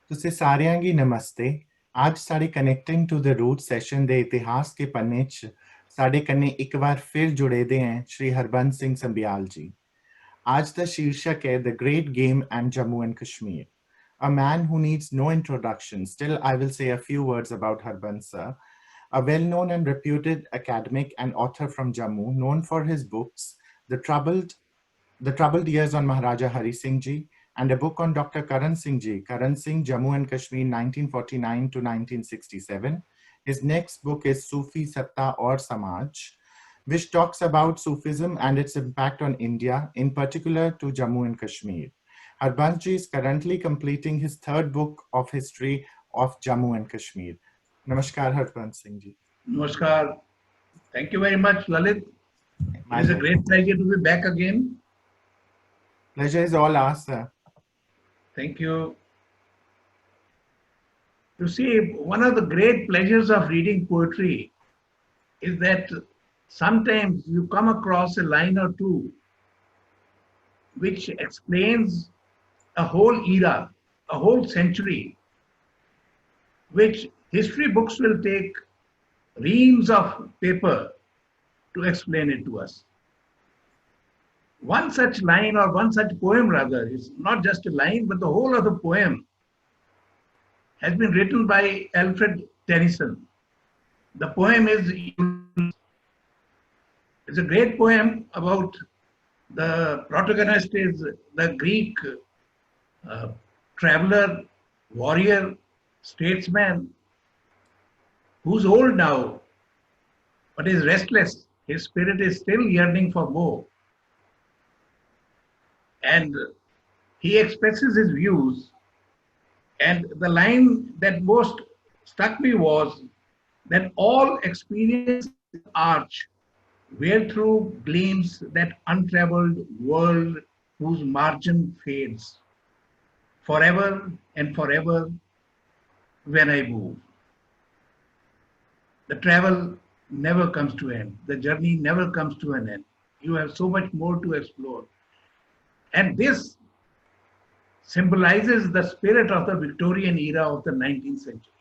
ਤੁਸੀਂ ਸਾਰਿਆਂ गी नमस्ते। ਅੱਜ ਸਾਡੇ connecting to the root session ਦੇ ਇਤਿਹਾਸ ਕੇ ਪੰਨੇ 'ਚ ਸਾਡੇ ਕੰਨੇ ਇੱਕ ਵਾਰ ਫਿਰ ਜੁੜੇ ਦੇ हैं श्री हरबंस सिंह संबियाल जी। आज ਦਾ ਸ਼ੀਰਸ਼ਕ ਹੈ The Great Game and Jammu and Kashmir. A man who needs no introduction. Still, I will say a few words about Harbans sir, a well-known and reputed academic and author from Jammu, known for his books, The Troubled The Troubled Years on Maharaja Hari Singh Ji, and a book on Dr. Karan Singh Ji, Karan Singh, Jammu and Kashmir, 1949 to 1967. His next book is Sufi Satta aur Samaj, which talks about Sufism and its impact on India, in particular to Jammu and Kashmir. Harbans Ji is currently completing his third book of history of Jammu and Kashmir. Namaskar, Harbans Singh Ji. Namaskar. Thank you very much, Lalit. My It is a pleasure. great pleasure to be back again. Pleasure is all ours, sir. Thank you. You see, one of the great pleasures of reading poetry is that sometimes you come across a line or two which explains a whole era, a whole century, which history books will take reams of paper to explain it to us. One such line, or one such poem rather, is not just a line, but the whole of the poem has been written by Alfred Tennyson. The poem is it's a great poem about the protagonist is the Greek traveler, warrior, statesman, who's old now, but is restless. His spirit is still yearning for more. And he expresses his views. And the line that most struck me was that all experience arch where through gleams that untraveled world whose margin fades forever and forever when I move. The travel never comes to end. The journey never comes to an end. You have so much more to explore. And this symbolizes the spirit of the Victorian era of the 19th century.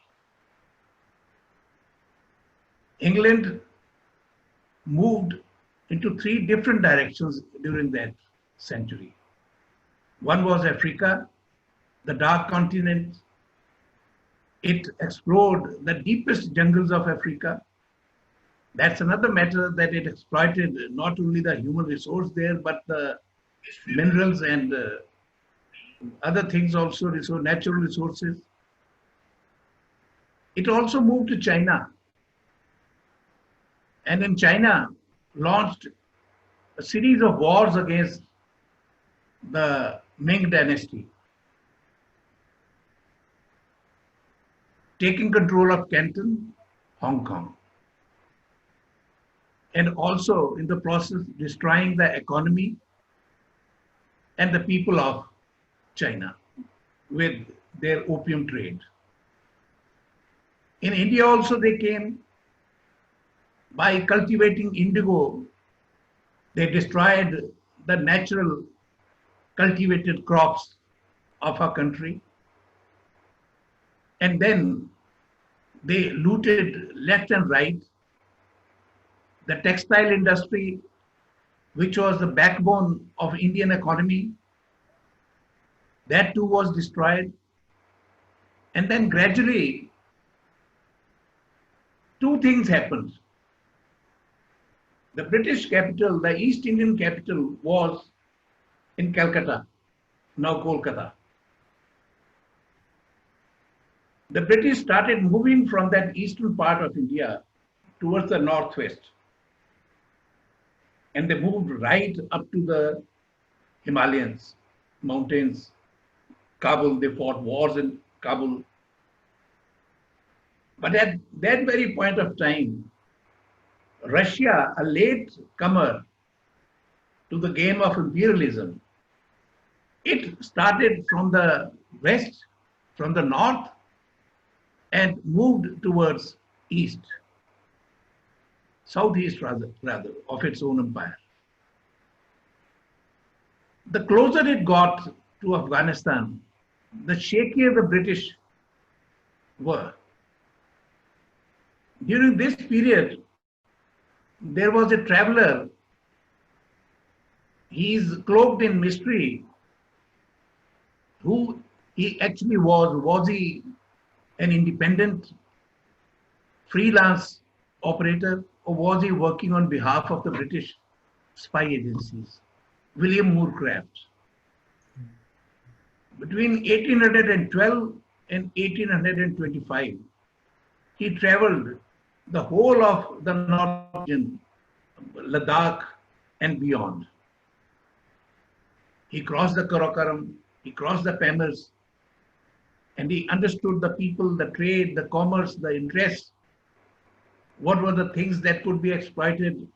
England moved into three different directions during that century. One was Africa, the dark continent. It explored the deepest jungles of Africa. That's another matter, that it exploited not only the human resource there, but the minerals and other things also, natural resources. It also moved to China. And in China, launched a series of wars against the Ming dynasty, taking control of Canton, Hong Kong, and also in the process destroying the economy and the people of China with their opium trade. In India also they came. By cultivating indigo, they destroyed the natural cultivated crops of our country. And then they looted left and right. The textile industry, which was the backbone of Indian economy, that too was destroyed. And then gradually, two things happened. The British capital, the East Indian capital, was in Calcutta, now Kolkata. The British started moving from that eastern part of India towards the northwest. And they moved right up to the Himalayas, mountains, Kabul. They fought wars in Kabul. But at that very point of time, Russia, a late comer to the game of imperialism, it started from the west, from the north, and moved towards east, southeast rather, of its own empire. The closer it got to Afghanistan, the shakier the British were. During this period, there was a traveler. He is cloaked in mystery. Who he actually was? Was he an independent freelance operator, or was he working on behalf of the British spy agencies? William Moorcraft. Between 1812 and 1825, he traveled the whole of the North region, Ladakh and beyond. He crossed the Karakoram, he crossed the Pamirs, and he understood the people, the trade, the commerce, the interests, what were the things that could be exploited.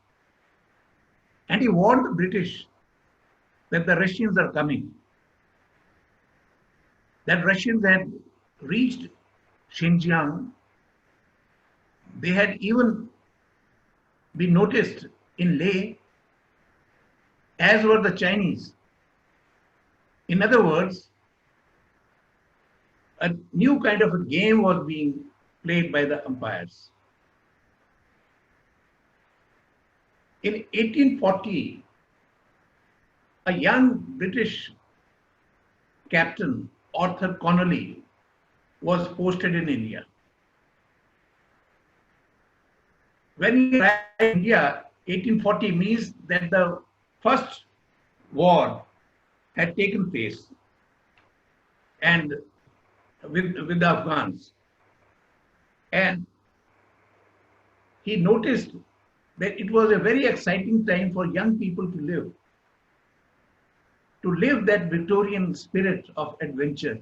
And he warned the British that the Russians are coming, that Russians had reached Xinjiang. They had even been noticed in Leh, as were the Chinese. In other words, a new kind of a game was being played by the empires. In 1840, a young British captain, Arthur Connolly, was posted in India. When he arrived in India, 1840 means that the first war had taken place, and with the Afghans. And he noticed that it was a very exciting time for young people to live that Victorian spirit of adventure,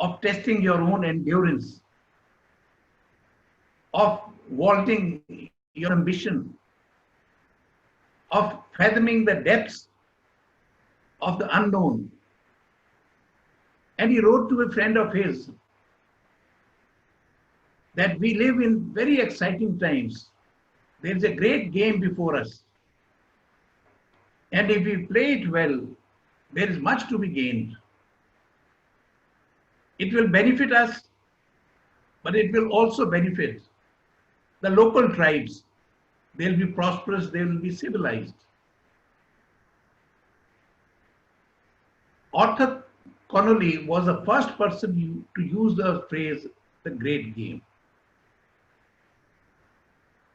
of testing your own endurance, of vaulting your ambition, of fathoming the depths of the unknown. And he wrote to a friend of his that we live in very exciting times. There is a great game before us. And if we play it well, there is much to be gained. It will benefit us, but it will also benefit the local tribes. They'll be prosperous, they will be civilized. Arthur Connolly was the first person to use the phrase, the great game.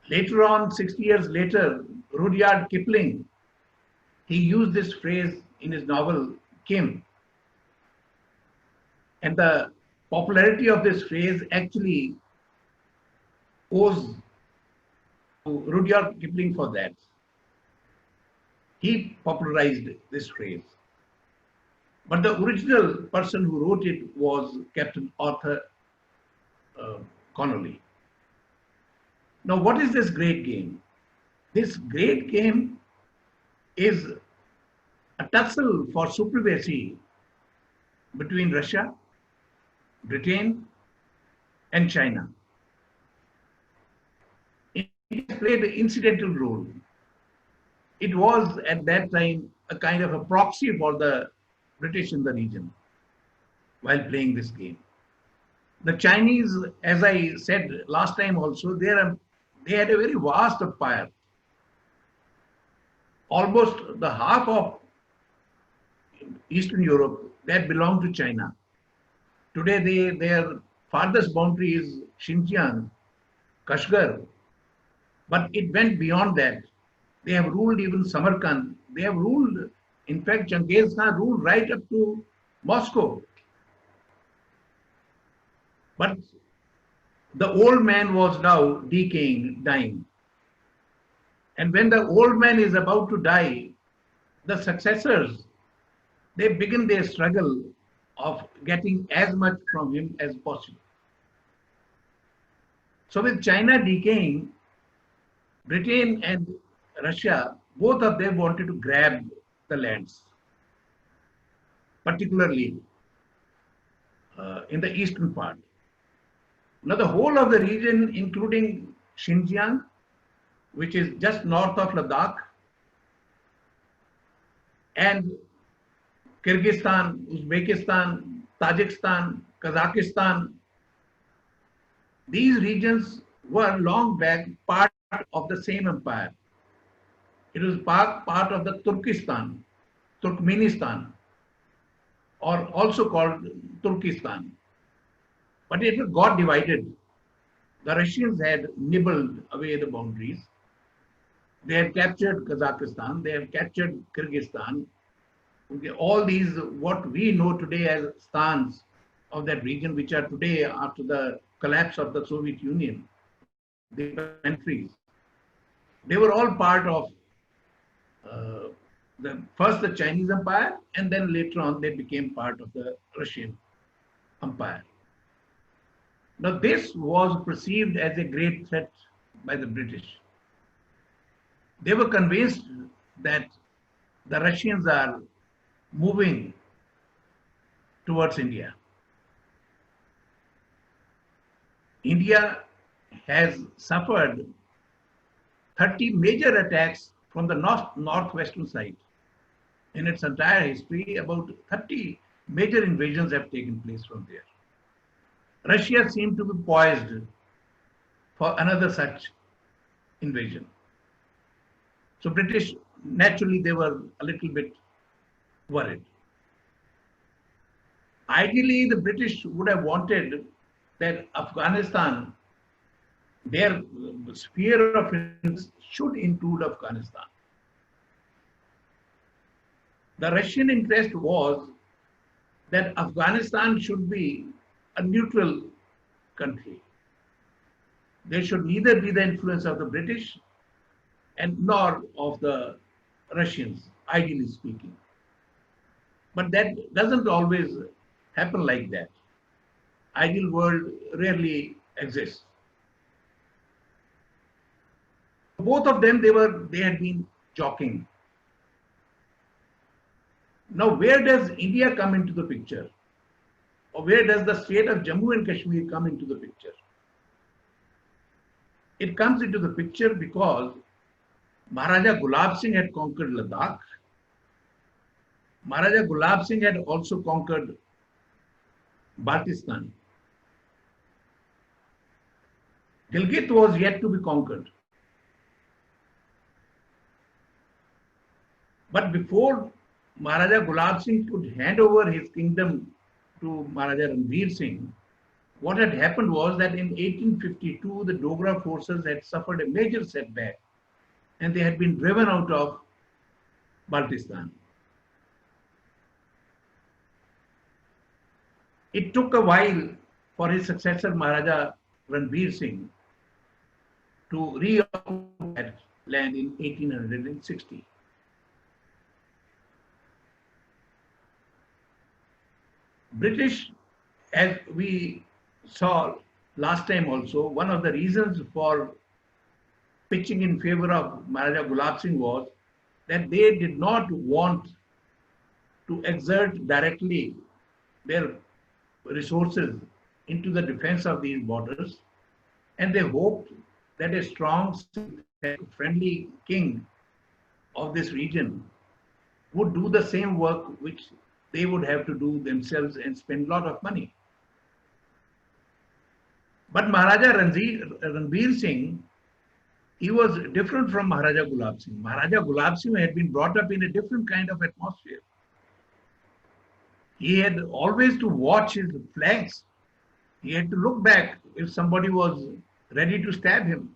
Later on, 60 years later, Rudyard Kipling, he used this phrase in his novel, Kim. And the popularity of this phrase actually owes to Rudyard Kipling for that. He popularized this phrase. But the original person who wrote it was Captain Arthur Connolly. Now, what is this great game? This great game is a tussle for supremacy between Russia, Britain, and China. It played an incidental role. It was at that time a kind of a proxy for the British in the region while playing this game. The Chinese, as I said last time also, they had a very vast empire. Almost the half of Eastern Europe that belonged to China. Today, their farthest boundary is Xinjiang, Kashgar, but it went beyond that. They have ruled even Samarkand. They have ruled, in fact, Genghis Khan ruled right up to Moscow. But the old man was now decaying, dying. And when the old man is about to die, the successors, they begin their struggle of getting as much from him as possible. So with China decaying, Britain and Russia, both of them wanted to grab the lands, particularly in the eastern part. Now the whole of the region, including Xinjiang, which is just north of Ladakh, and Kyrgyzstan, Uzbekistan, Tajikistan, Kazakhstan. These regions were long back part of the same empire. It was part of the Turkestan, Turkmenistan, or also called Turkestan. But it got divided. The Russians had nibbled away the boundaries. They had captured Kazakhstan, they have captured Kyrgyzstan. Okay, all these, what we know today as stans of that region, which are today after the collapse of the Soviet Union, the countries, they were all part of first the Chinese Empire, and then later on they became part of the Russian Empire. Now this was perceived as a great threat by the British. They were convinced that the Russians are moving towards India. India has suffered 30 major attacks from the northwestern side. In its entire history, about 30 major invasions have taken place from there. Russia seemed to be poised for another such invasion. So British, naturally, they were a little bit worried. Ideally, the British would have wanted that Afghanistan, their sphere of influence should include Afghanistan. The Russian interest was that Afghanistan should be a neutral country. There should neither be the influence of the British and nor of the Russians, ideally speaking. But that doesn't always happen like that. Ideal world rarely exists. Both of them, they had been jockeying. Now, where does India come into the picture? Or where does the state of Jammu and Kashmir come into the picture? It comes into the picture because Maharaja Gulab Singh had conquered Ladakh. Maharaja Gulab Singh had also conquered Baltistan. Gilgit was yet to be conquered. But before Maharaja Gulab Singh could hand over his kingdom to Maharaja Ranveer Singh, what had happened was that in 1852, the Dogra forces had suffered a major setback and they had been driven out of Baltistan. It took a while for his successor, Maharaja Ranveer Singh, to reoccupy that land in 1860. British, as we saw last time also, one of the reasons for pitching in favor of Maharaja Gulab Singh was that they did not want to exert directly their resources into the defense of these borders, and they hoped that a strong, friendly king of this region would do the same work which they would have to do themselves and spend a lot of money. But Maharaja Ranveer Singh, he was different from Maharaja Gulab Singh. Maharaja Gulab Singh had been brought up in a different kind of atmosphere. He had always to watch his flanks. He had to look back if somebody was ready to stab him.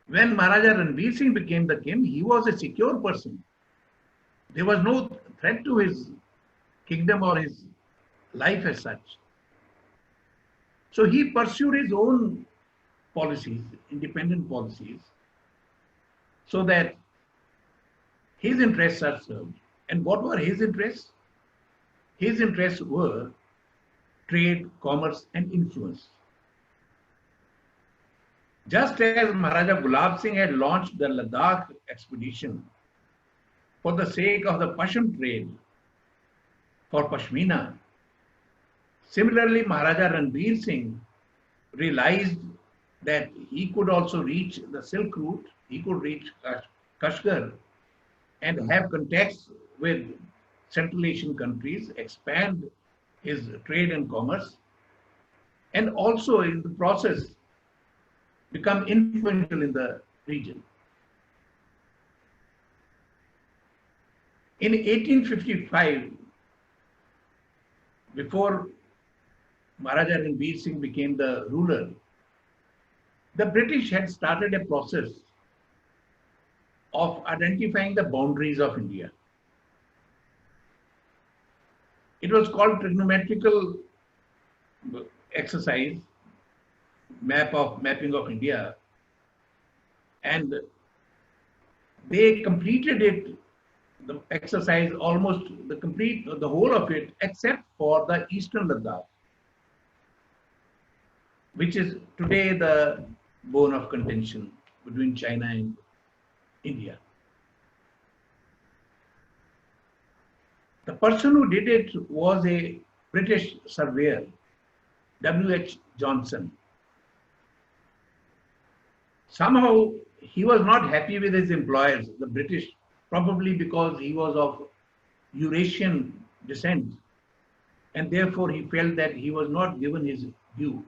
When Maharaja Ranveer Singh became the king, he was a secure person. There was no threat to his kingdom or his life as such. So he pursued his own policies, independent policies, so that his interests are served. And what were his interests? His interests were trade, commerce, and influence. Just as Maharaja Gulab Singh had launched the Ladakh expedition for the sake of the Pasham trade for Pashmina, similarly Maharaja Ranveer Singh realized that he could also reach the Silk Route, he could reach Kashgar and have contacts with Central Asian countries, expand his trade and commerce, and also in the process become influential in the region. In 1855, before Maharaja Ranbir Singh became the ruler, the British had started a process of identifying the boundaries of India. It was called trigonometrical exercise, mapping of India, and they completed it, the exercise, almost the whole of it, except for the eastern Ladakh, which is today the bone of contention between China and India. The person who did it was a British surveyor, W.H. Johnson. Somehow he was not happy with his employers, the British, probably because he was of Eurasian descent, and therefore he felt that he was not given his due,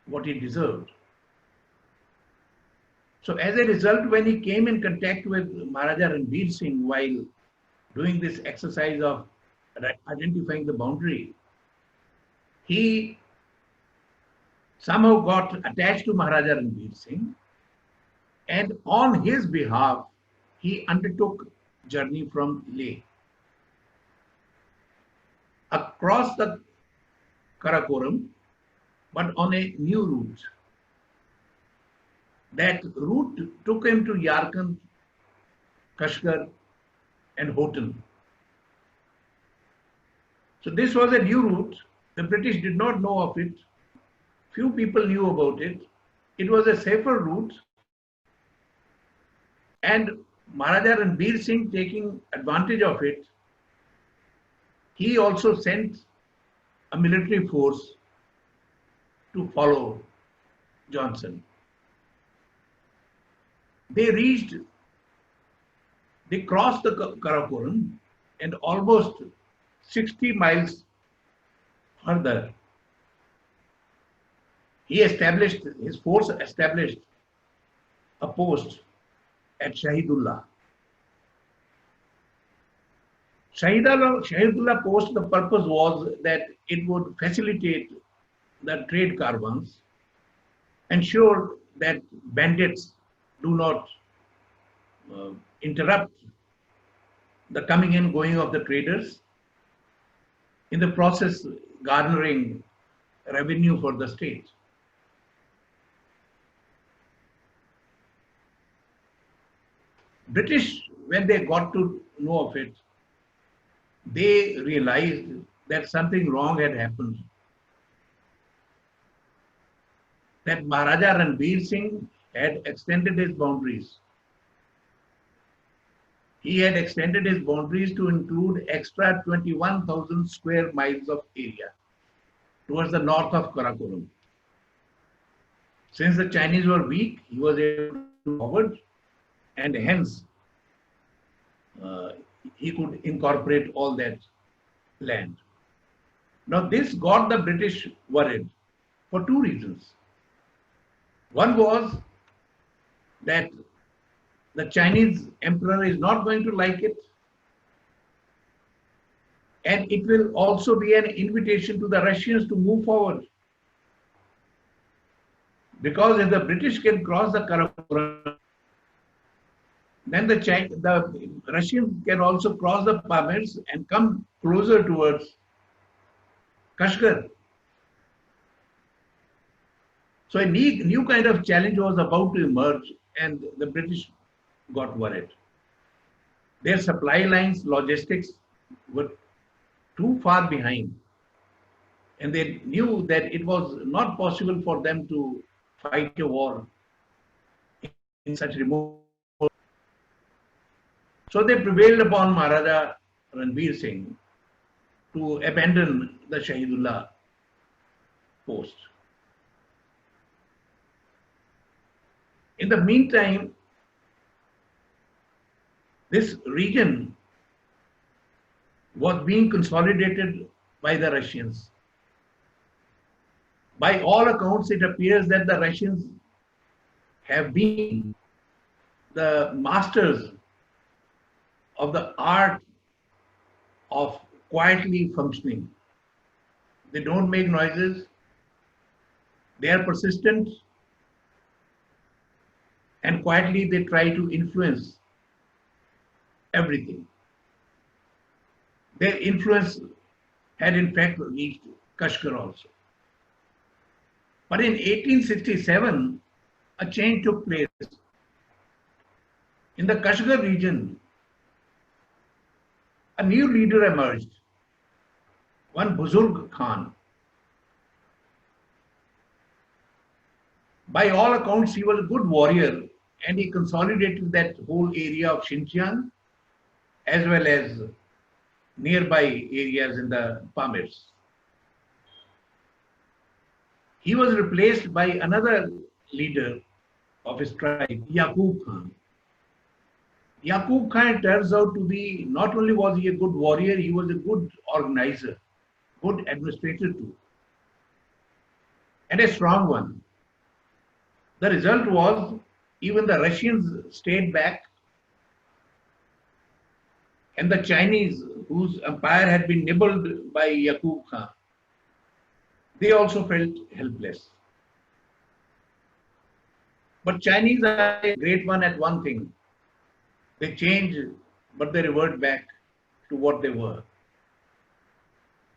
what he deserved. So as a result, when he came in contact with Maharaja Ranbir Singh while doing this exercise of identifying the boundary, he somehow got attached to Maharaja Ranbir Singh, and on his behalf, he undertook journey from Leh across the Karakoram, but on a new route. That route took him to Yarkand, Kashgar, and Hotan. So this was a new route. The British did not know of it. Few people knew about it. It was a safer route. And Maharaja Ranbir Singh, taking advantage of it, he also sent a military force to follow Johnson. They crossed the Karakoram, and almost 60 miles further, his force established a post at Shahidullah. Shahidullah post, the purpose was that it would facilitate the trade caravans, ensure that bandits do not interrupt the coming and going of the traders, in the process garnering revenue for the state. British, when they got to know of it, they realized that something wrong had happened. That Maharaja Ranbir Singh had extended his boundaries. He had extended his boundaries to include extra 21,000 square miles of area towards the north of Karakoram. Since the Chinese were weak, he was able to move forward, and hence he could incorporate all that land. Now this got the British worried for two reasons. One was that the Chinese emperor is not going to like it, and it will also be an invitation to the Russians to move forward. Because if the British can cross the Karakoram, then the Russians can also cross the Pamirs and come closer towards Kashgar. So a new kind of challenge was about to emerge, and the British got worried. Their supply lines, logistics were too far behind, and they knew that it was not possible for them to fight a war in such remote. So they prevailed upon Maharaja Ranbir Singh to abandon the Shahidullah post. In the meantime, this region was being consolidated by the Russians. By all accounts, it appears that the Russians have been the masters of the art of quietly functioning. They don't make noises, they are persistent, and quietly they try to influence everything. Their influence had in fact reached Kashgar also. But in 1867, a change took place. In the Kashgar region, a new leader emerged, one Buzurg Khan. By all accounts, he was a good warrior and he consolidated that whole area of Xinjiang as well as nearby areas in the Pamirs. He was replaced by another leader of his tribe, Yaqub Khan. Yaqub Khan turns out to be, not only was he a good warrior, he was a good organizer, good administrator too, and a strong one. The result was even the Russians stayed back, and the Chinese, whose empire had been nibbled by Yaqub Khan, they also felt helpless. But Chinese are a great one at one thing. They change, but they revert back to what they were.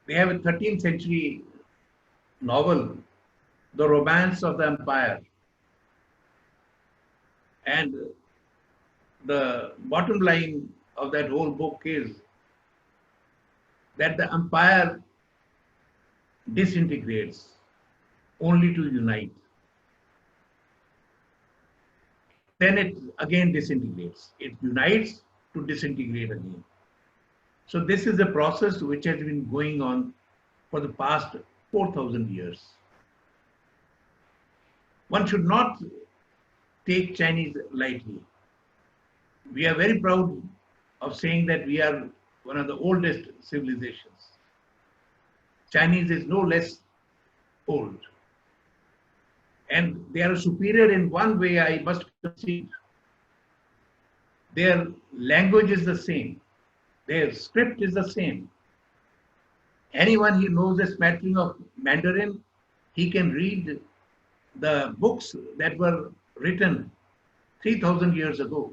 They have a 13th century novel, The Romance of the Empire. And the bottom line of that whole book is that the empire disintegrates only to unite. Then it again disintegrates. It unites to disintegrate again. So this is a process which has been going on for the past 4,000 years. One should not take Chinese lightly. We are very proud of saying that we are one of the oldest civilizations. Chinese is no less old. And they are superior in one way, I must concede. Their language is the same. Their script is the same. Anyone who knows a smattering of Mandarin, he can read the books that were written 3,000 years ago.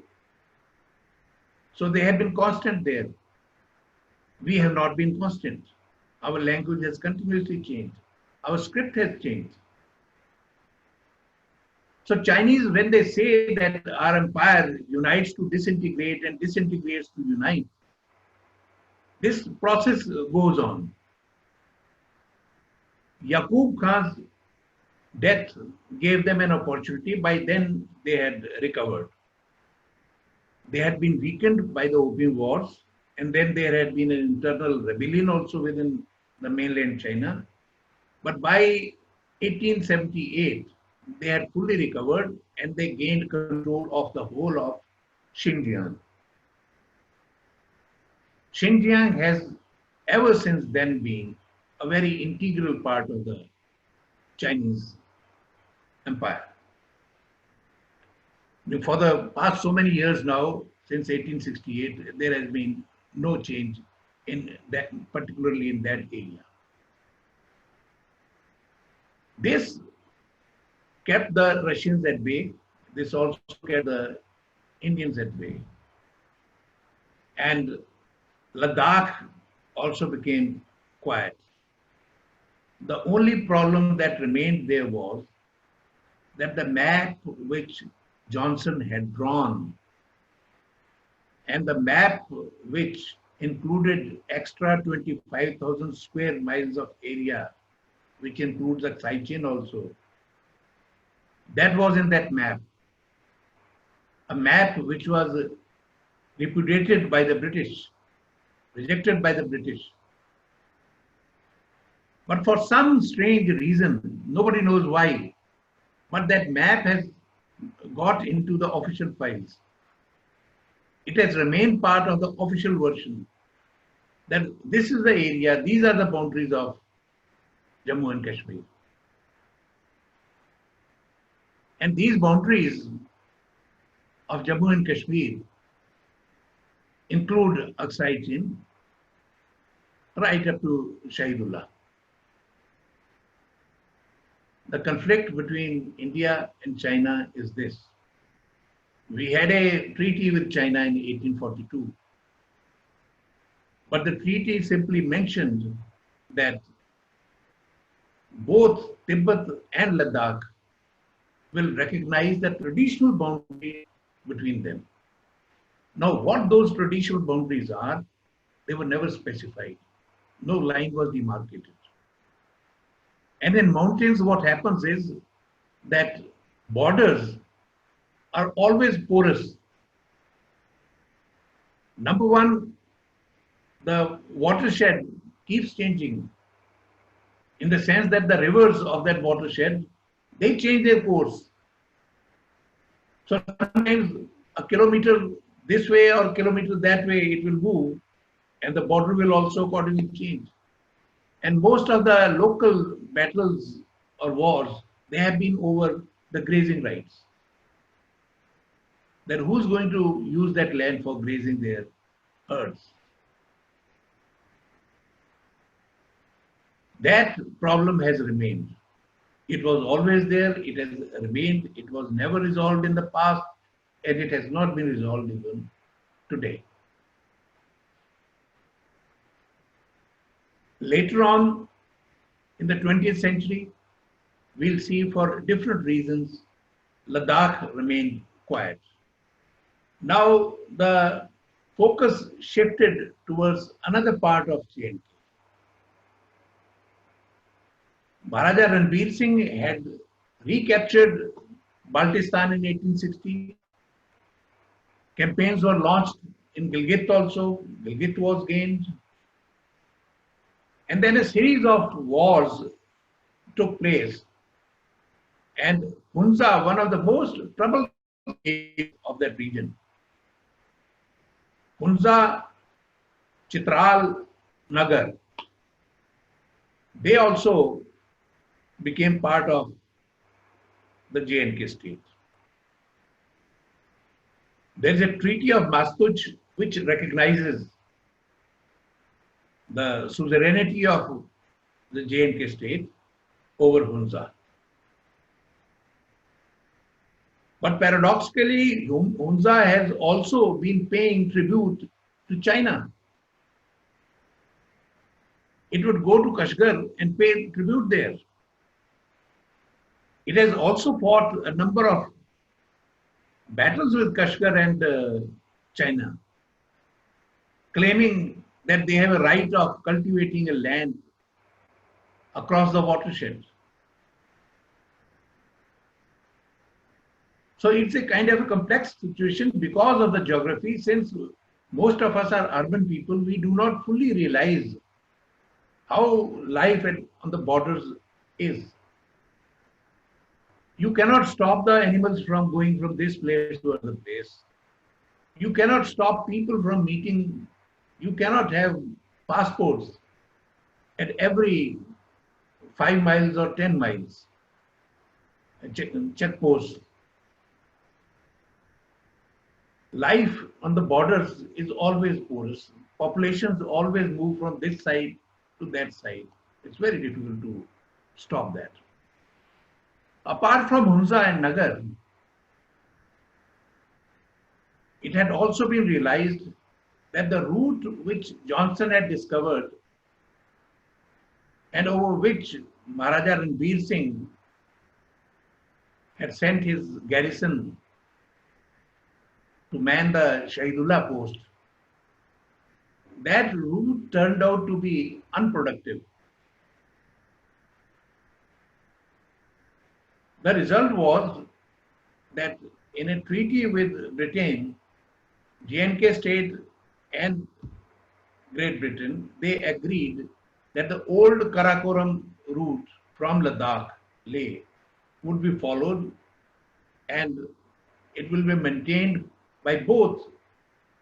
So they have been constant there. We have not been constant. Our language has continuously changed. Our script has changed. So Chinese, when they say that our empire unites to disintegrate and disintegrates to unite, this process goes on. Yaqub Khan's death gave them an opportunity. By then, they had recovered. They had been weakened by the Opium Wars, and then there had been an internal rebellion also within the mainland China. But by 1878, they had fully recovered and they gained control of the whole of Xinjiang. Xinjiang has ever since then been a very integral part of the Chinese empire. For the past so many years now, since 1868, there has been no change in that, particularly in that area. This kept the Russians at bay. This also kept the Indians at bay. And Ladakh also became quiet. The only problem that remained there was that the map which Johnson had drawn and the map which included extra 25,000 square miles of area, which includes the Saichen also, that was in that map. A map which was repudiated by the British, rejected by the British. But for some strange reason, nobody knows why, but that map has got into the official files. It has remained part of the official version. that this is the area, these are the boundaries of Jammu and Kashmir. And these boundaries of Jammu and Kashmir include Aksai Chin right up to Shahidullah. The conflict between India and China is this. We had a treaty with China in 1842, but the treaty simply mentioned that both Tibet and Ladakh will recognize the traditional boundary between them. Now, what those traditional boundaries are, they were never specified. No line was demarcated. And in mountains, what happens is that borders are always porous. Number one, the watershed keeps changing in the sense that the rivers of that watershed, they change their course. So sometimes a kilometer this way or a kilometer that way, it will move, and the border will also accordingly change. And most of the local battles or wars, they have been over the grazing rights. That who's going to use that land for grazing their herds? That problem has remained. It was always there, it has remained, it was never resolved in the past, and it has not been resolved even today. Later on, in the 20th century, we'll see for different reasons, Ladakh remained quiet. Now, the focus shifted towards another part of J&K. Maharaja Ranbir Singh had recaptured Baltistan in 1860. Campaigns were launched in Gilgit also. Gilgit was gained. And then a series of wars took place. And Hunza, one of the most troubled of that region, Hunza, Chitral, Nagar, they also became part of the J&K state. There is a Treaty of Mastuch which recognizes the suzerainty of the J&K state over Hunza. But paradoxically, Hunza has also been paying tribute to China. It would go to Kashgar and pay tribute there. It has also fought a number of battles with Kashgar and China, claiming that they have a right of cultivating a land across the watershed. So it's a kind of a complex situation because of the geography. Since most of us are urban people, we do not fully realize how life on the borders is. You cannot stop the animals from going from this place to another place. You cannot stop people from meeting. You cannot have passports at every 5 miles or 10 miles, checkposts. Life on the borders is always porous. Populations always move from this side to that side. It's very difficult to stop that. Apart from Hunza and Nagar, it had also been realized that the route which Johnson had discovered and over which Maharaja Ranbir Singh had sent his garrison to man the Shahidullah post, that route turned out to be unproductive. The result was that in a treaty with Britain, J&K state and Great Britain, they agreed that the old Karakoram route from Ladakh, Leh, would be followed and it will be maintained by both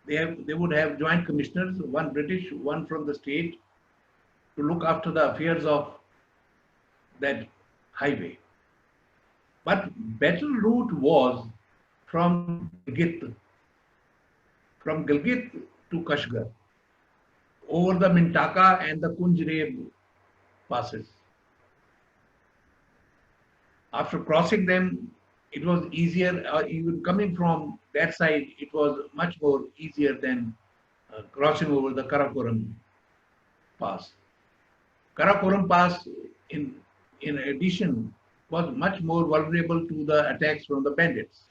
they would have joint commissioners, one British, one from the state, to look after the affairs of that highway. But better route was from Gilgit to Kashgar, over the Mintaka and the Kunjreb passes. After crossing them, it was easier, even coming from that side, it was much more easier than crossing over the Karakoram Pass. Karakoram Pass, in addition, was much more vulnerable to the attacks from the bandits.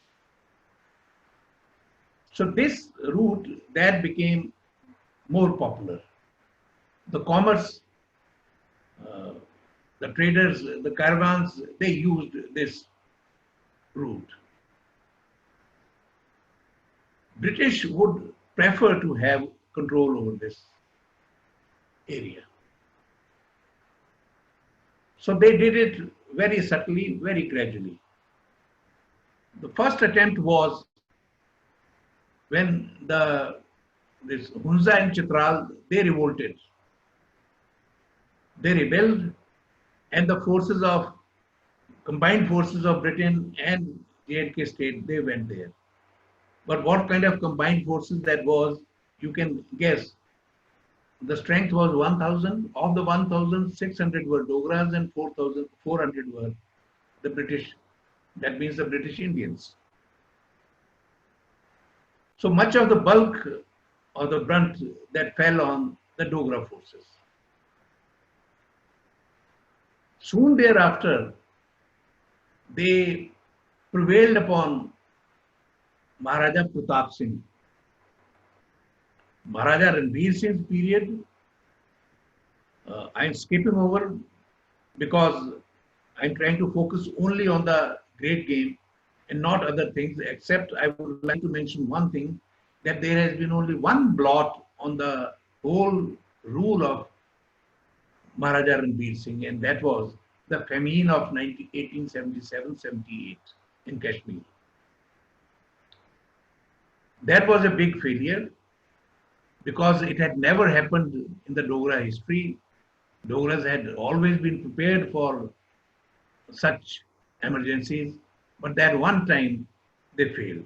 So this route that became more popular. The commerce, the traders, the caravans, they used this route. British would prefer to have control over this area. So they did it very subtly, very gradually. The first attempt was when this Hunza and Chitral, they revolted. They rebelled, and the combined forces of Britain and J&K state, they went there. But what kind of combined forces that was, you can guess. The strength was 1,000. Of the 1,600 were Dogras and 4,400 were the British. That means the British Indians. So much of the bulk or the brunt that fell on the Dogra forces. Soon thereafter, they prevailed upon Maharaja Pratap Singh. Maharaja Ranveer Singh's period, I'm skipping over because I'm trying to focus only on the great game and not other things, except I would like to mention one thing, that there has been only one blot on the whole rule of Maharaja Ranveer Singh, and that was the famine of 1877-78 in Kashmir. That was a big failure because it had never happened in the Dogra history. Dogras had always been prepared for such emergencies, but that one time they failed.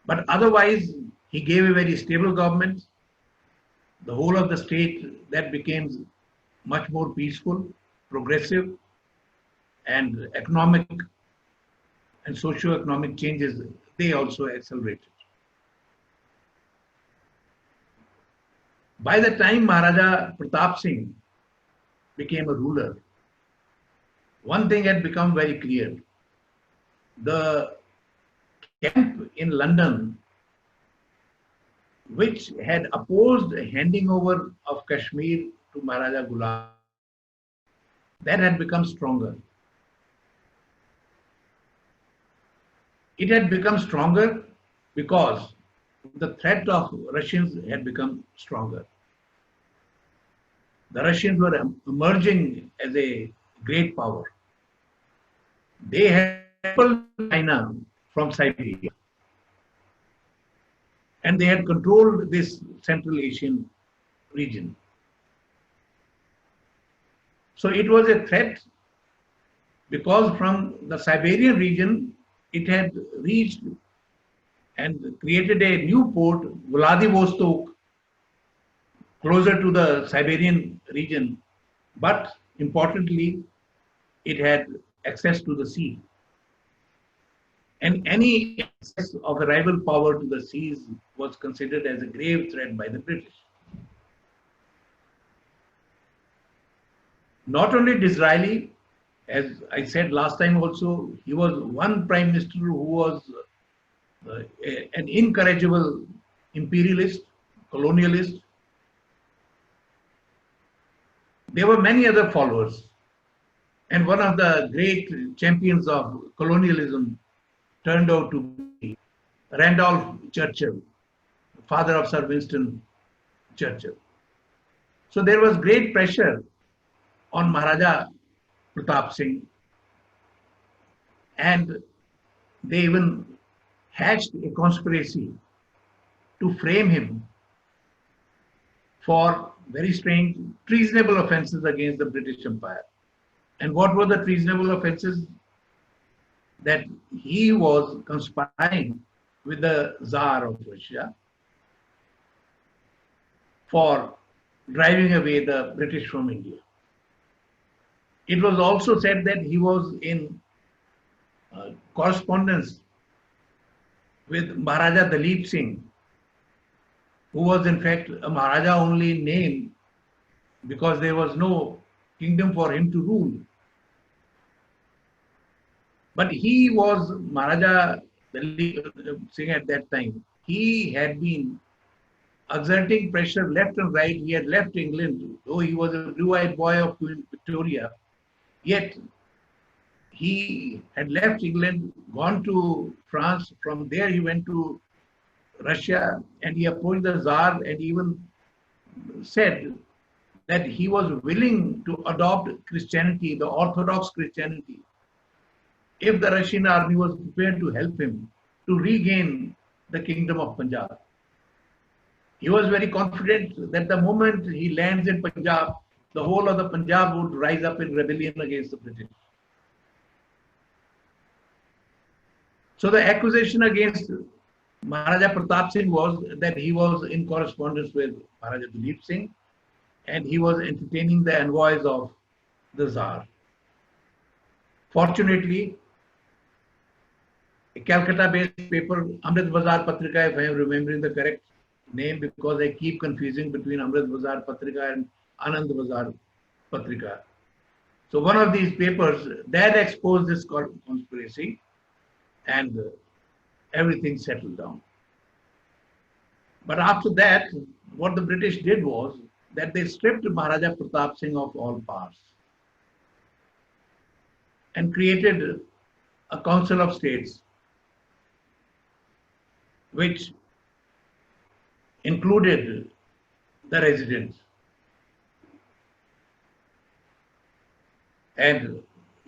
But otherwise, he gave a very stable government. The whole of the state that became much more peaceful, progressive, and economic and socio-economic changes, they also accelerated. By the time Maharaja Pratap Singh became a ruler, one thing had become very clear. The camp in London, which had opposed handing over of Kashmir to Maharaja Ghulam, that had become stronger. It had become stronger because the threat of Russians had become stronger. The Russians were emerging as a great power. They had pulled China from Siberia, and they had controlled this Central Asian region. So it was a threat because from the Siberian region, it had reached and created a new port, Vladivostok, closer to the Siberian region. But importantly, it had access to the sea. And any access of a rival power to the seas was considered as a grave threat by the British. Not only Disraeli, as I said last time also, he was one prime minister who was an incorrigible imperialist, colonialist. There were many other followers. And one of the great champions of colonialism turned out to be Randolph Churchill, father of Sir Winston Churchill. So there was great pressure on Maharaja Pratap Singh, and they even hatched a conspiracy to frame him for very strange, treasonable offenses against the British Empire. And what were the treasonable offenses? That he was conspiring with the Tsar of Russia for driving away the British from India. It was also said that he was in correspondence with Maharaja Dalip Singh, who was in fact a Maharaja only in name because there was no kingdom for him to rule. But he was Maharaja Dalip Singh at that time. He had been exerting pressure left and right. He had left England, though he was a blue-eyed boy of Queen Victoria. Yet he had left England, gone to France. From there he went to Russia, and he approached the Tsar and even said that he was willing to adopt Christianity, the Orthodox Christianity, if the Russian army was prepared to help him to regain the kingdom of Punjab. He was very confident that the moment he lands in Punjab, the whole of the Punjab would rise up in rebellion against the British. So the accusation against Maharaja Pratap Singh was that he was in correspondence with Maharaja Dalip Singh and he was entertaining the envoys of the Tsar. Fortunately, a Calcutta-based paper, Amrit Bazar Patrika, if I am remembering the correct name, because I keep confusing between Amrit Bazar Patrika and Anand Bazar Patrika. So one of these papers that exposed this conspiracy, and everything settled down. But after that, what the British did was that they stripped Maharaja Pratap Singh of all powers and created a Council of States, which included the residents and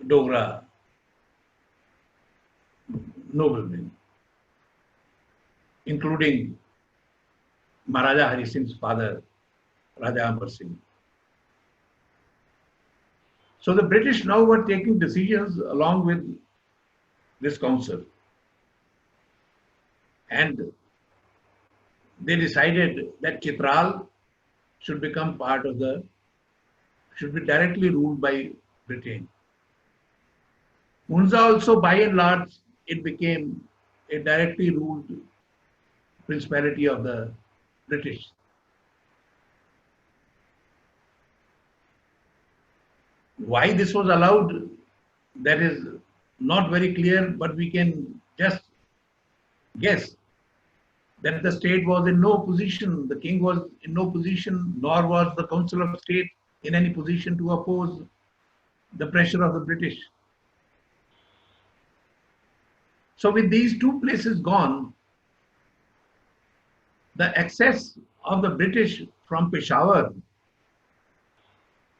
Dogra noblemen, including Maharaja Hari Singh's father, Raja Amar Singh. So the British now were taking decisions along with this council. And they decided that Chitral should become part of should be directly ruled by Britain. Hunza also, by and large, it became a directly ruled principality of the British. Why this was allowed, that is not very clear, but we can just guess that the state was in no position, the king was in no position, nor was the Council of State in any position to oppose the pressure of the British. So with these two places gone, the access of the British from Peshawar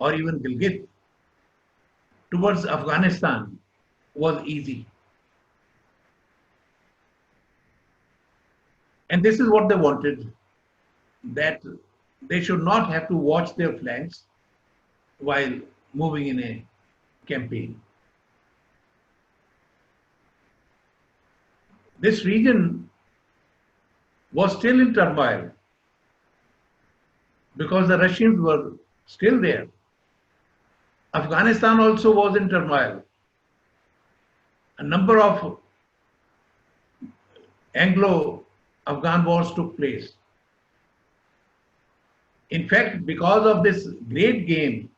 or even Gilgit towards Afghanistan was easy. And this is what they wanted, that they should not have to watch their flanks while moving in a campaign. This region was still in turmoil because the Russians were still there. Afghanistan also was in turmoil. A number of Anglo-Afghan wars took place. In fact, because of this great game,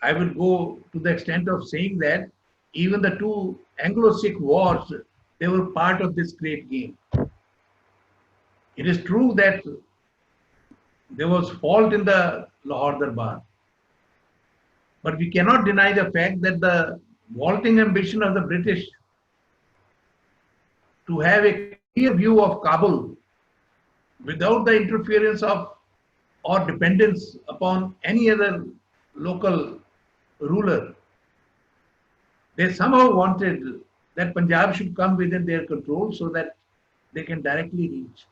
I will go to the extent of saying that even the two Anglo-Sikh wars, they were part of this great game. It is true that there was fault in the Lahore Darbar, but we cannot deny the fact that the vaulting ambition of the British to have a clear view of Kabul without the interference of or dependence upon any other local ruler, they somehow wanted that Punjab should come within their control so that they can directly reach.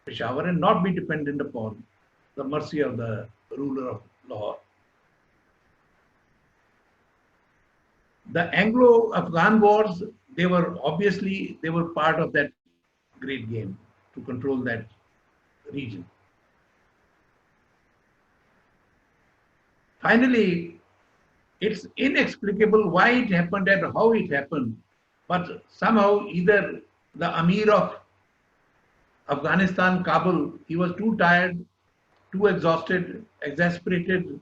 Peshawar and not be dependent upon the mercy of the ruler of Lahore. The Anglo-Afghan wars, they were part of that great game to control that region. Finally, it's inexplicable why it happened and how it happened, but somehow either the Amir of Afghanistan, Kabul, he was too tired, too exhausted, exasperated.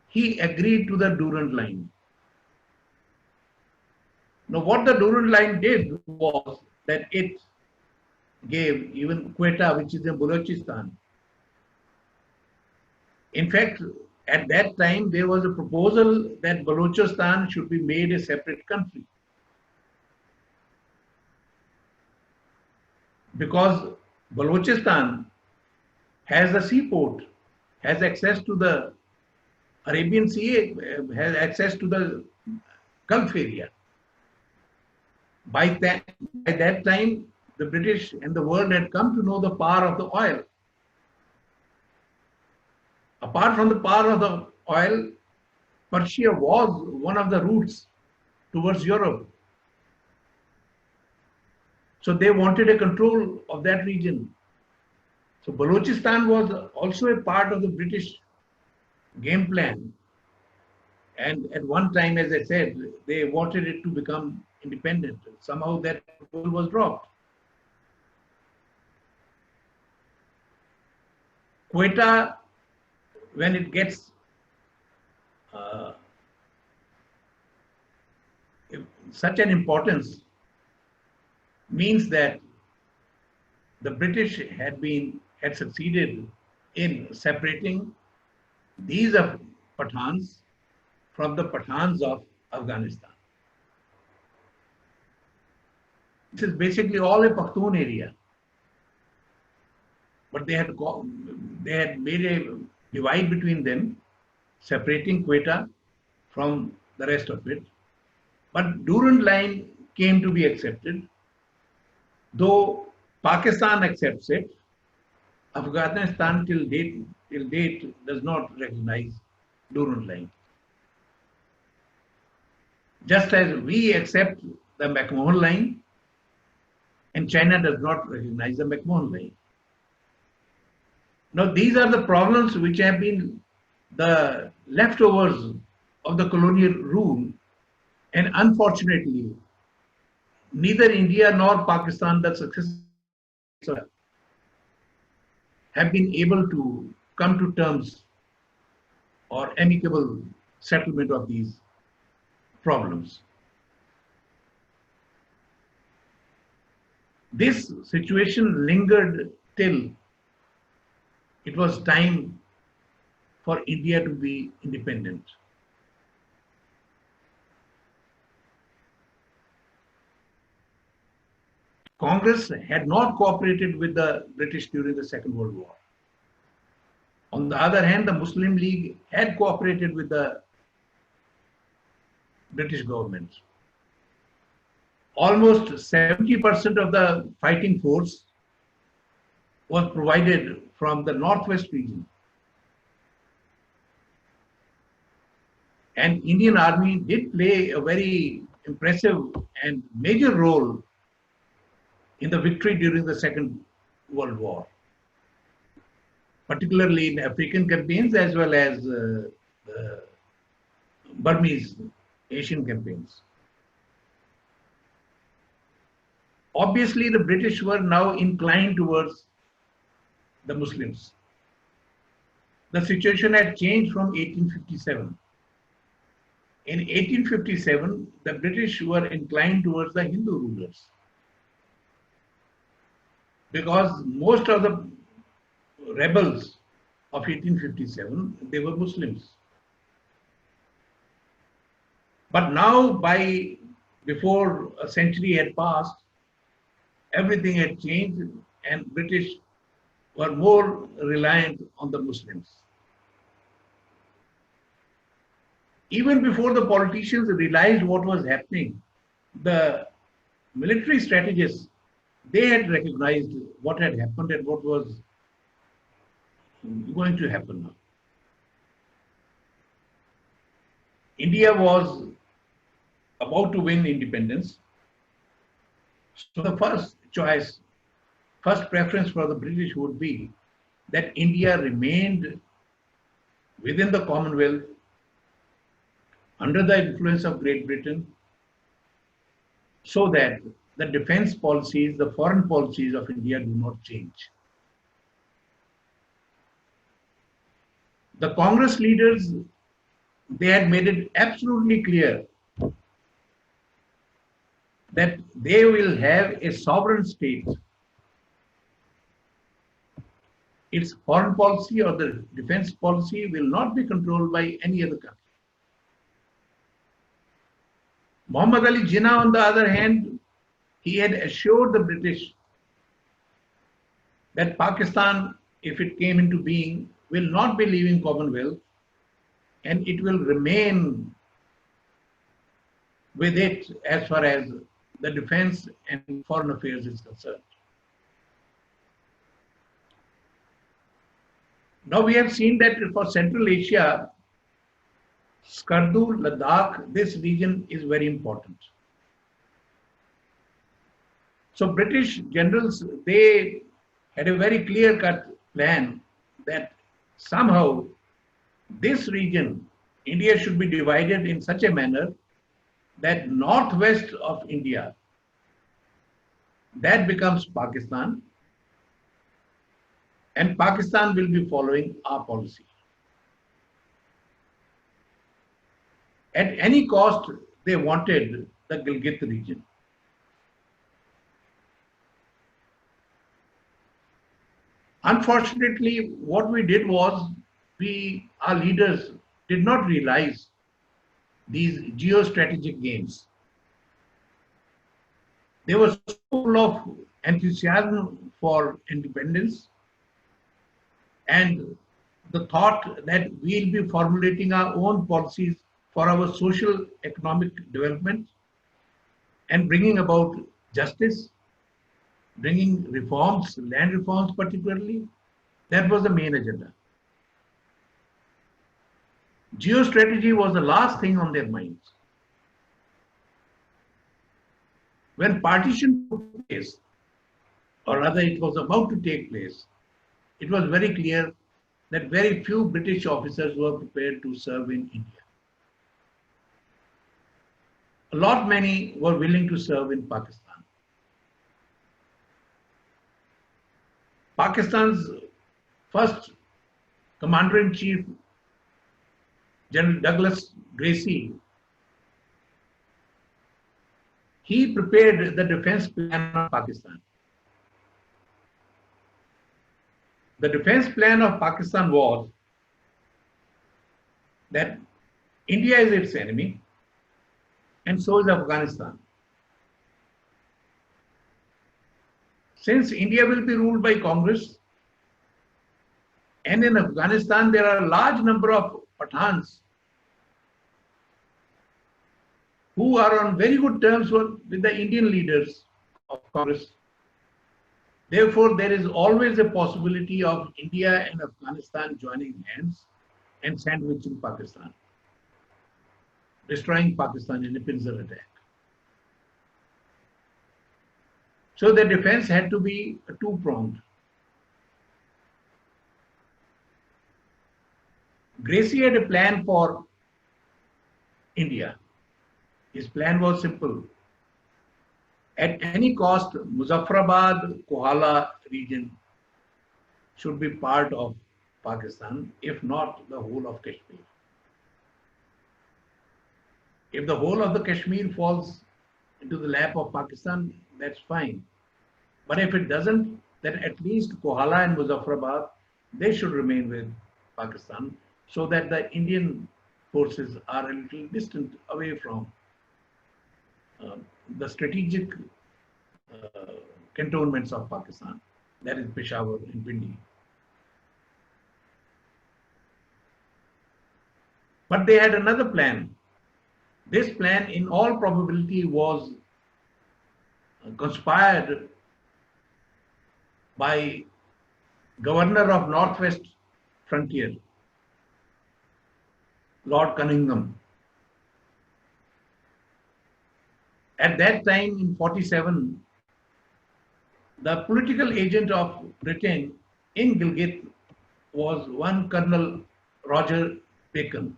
He agreed to the Durand Line. Now, what the Durand Line did was that it gave even Quetta, which is in Balochistan. In fact, at that time, there was a proposal that Balochistan should be made a separate country. Because Balochistan has a seaport, has access to the Arabian Sea, has access to the Gulf area. By that time, the British and the world had come to know the power of the oil. Apart from the power of the oil, Persia was one of the routes towards Europe. So they wanted a control of that region. So Balochistan was also a part of the British game plan. And at one time, as I said, they wanted it to become independent. Somehow that proposal was dropped. Quetta, when it gets such an importance, means that the British had succeeded in separating these Pathans from the Pathans of Afghanistan. This is basically all a Pakhtun area. But they had made a divide between them, separating Quetta from the rest of it. But Durand Line came to be accepted. Though Pakistan accepts it, Afghanistan till date does not recognize Durand Line. Just as we accept the McMahon Line, and China does not recognize the McMahon Line. Now, these are the problems which have been the leftovers of the colonial rule, and unfortunately, neither India nor Pakistan, the successors, have been able to come to terms or amicable settlement of these problems. This situation lingered till it was time for India to be independent. Congress had not cooperated with the British during the Second World War. On the other hand, the Muslim League had cooperated with the British government. Almost 70% of the fighting force was provided from the Northwest region. And Indian Army did play a very impressive and major role in the victory during the Second World War, particularly in African campaigns as well as the Burmese Asian campaigns. Obviously, the British were now inclined towards the Muslims. The situation had changed from 1857. In 1857, the British were inclined towards the Hindu rulers, because most of the rebels of 1857, they were Muslims. But now, before a century had passed, everything had changed and British were more reliant on the Muslims. Even before the politicians realized what was happening, the military strategists they had recognized what had happened and what was going to happen now. India was about to win independence. So the first choice, first preference for the British would be that India remained within the Commonwealth under the influence of Great Britain, so that the defense policies, the foreign policies of India do not change. The Congress leaders, they had made it absolutely clear that they will have a sovereign state. Its foreign policy or the defense policy will not be controlled by any other country. Muhammad Ali Jinnah, on the other hand, he had assured the British that Pakistan, if it came into being, will not be leaving Commonwealth and it will remain with it as far as the defense and foreign affairs is concerned. Now we have seen that for Central Asia, Skardu, Ladakh, this region is very important. So British generals, they had a very clear-cut plan that somehow this region, India should be divided in such a manner that northwest of India, that becomes Pakistan, and Pakistan will be following our policy. At any cost, they wanted the Gilgit region. Unfortunately, what we did was, our leaders did not realize these geostrategic games. They were so full of enthusiasm for independence and the thought that we'll be formulating our own policies for our social economic development and bringing about justice, bringing reforms, land reforms particularly. That was the main agenda. Geostrategy was the last thing on their minds. When partition took place, or rather it was about to take place, it was very clear that very few British officers were prepared to serve in India. A lot many were willing to serve in Pakistan. Pakistan's first Commander-in-Chief, General Douglas Gracie, he prepared the defense plan of Pakistan. The defense plan of Pakistan was that India is its enemy, and so is Afghanistan. Since India will be ruled by Congress, and in Afghanistan there are a large number of Pathans who are on very good terms with the Indian leaders of Congress. Therefore, there is always a possibility of India and Afghanistan joining hands and sandwiching Pakistan, destroying Pakistan in a pincer attack. So the defense had to be two-pronged. Gracie had a plan for India. His plan was simple. At any cost, Muzaffarabad, Kohala region should be part of Pakistan, if not the whole of Kashmir. If the whole of the Kashmir falls into the lap of Pakistan, that's fine. But if it doesn't, then at least Kohala and Muzaffarabad, they should remain with Pakistan so that the Indian forces are a little distant away from the strategic cantonments of Pakistan, that is Peshawar and Pindi. But they had another plan. This plan, in all probability, was conspired by Governor of Northwest Frontier, Lord Cunningham. At that time in 47, the political agent of Britain in Gilgit was one Colonel Roger Bacon.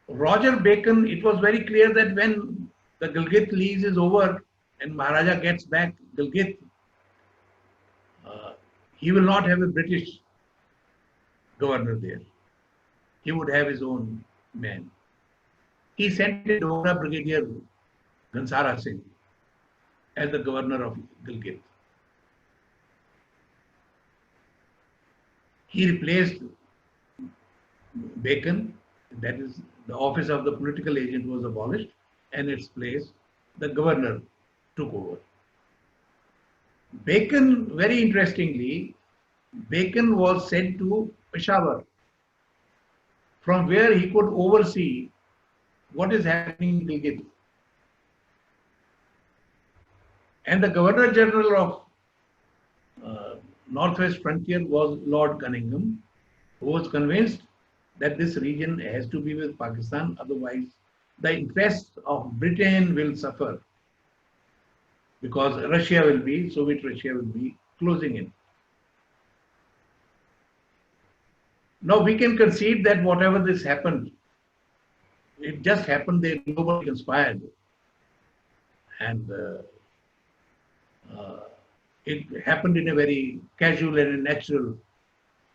Roger Bacon, it was very clear that when the Gilgit lease is over and Maharaja gets back Gilgit, he will not have a British governor there. He would have his own man. He sent a Dogra Brigadier Ghansara Singh as the governor of Gilgit. He replaced Bacon, that is, the office of the political agent was abolished, and its place the governor took over. Bacon, very interestingly, Bacon was sent to Peshawar, from where he could oversee what is happening in Gilgit. And the Governor General of Northwest Frontier was Lord Cunningham, who was convinced that this region has to be with Pakistan, otherwise the interests of Britain will suffer, because Soviet Russia will be closing in. Now we can concede that whatever this happened, it just happened that nobody conspired. And it happened in a very casual and natural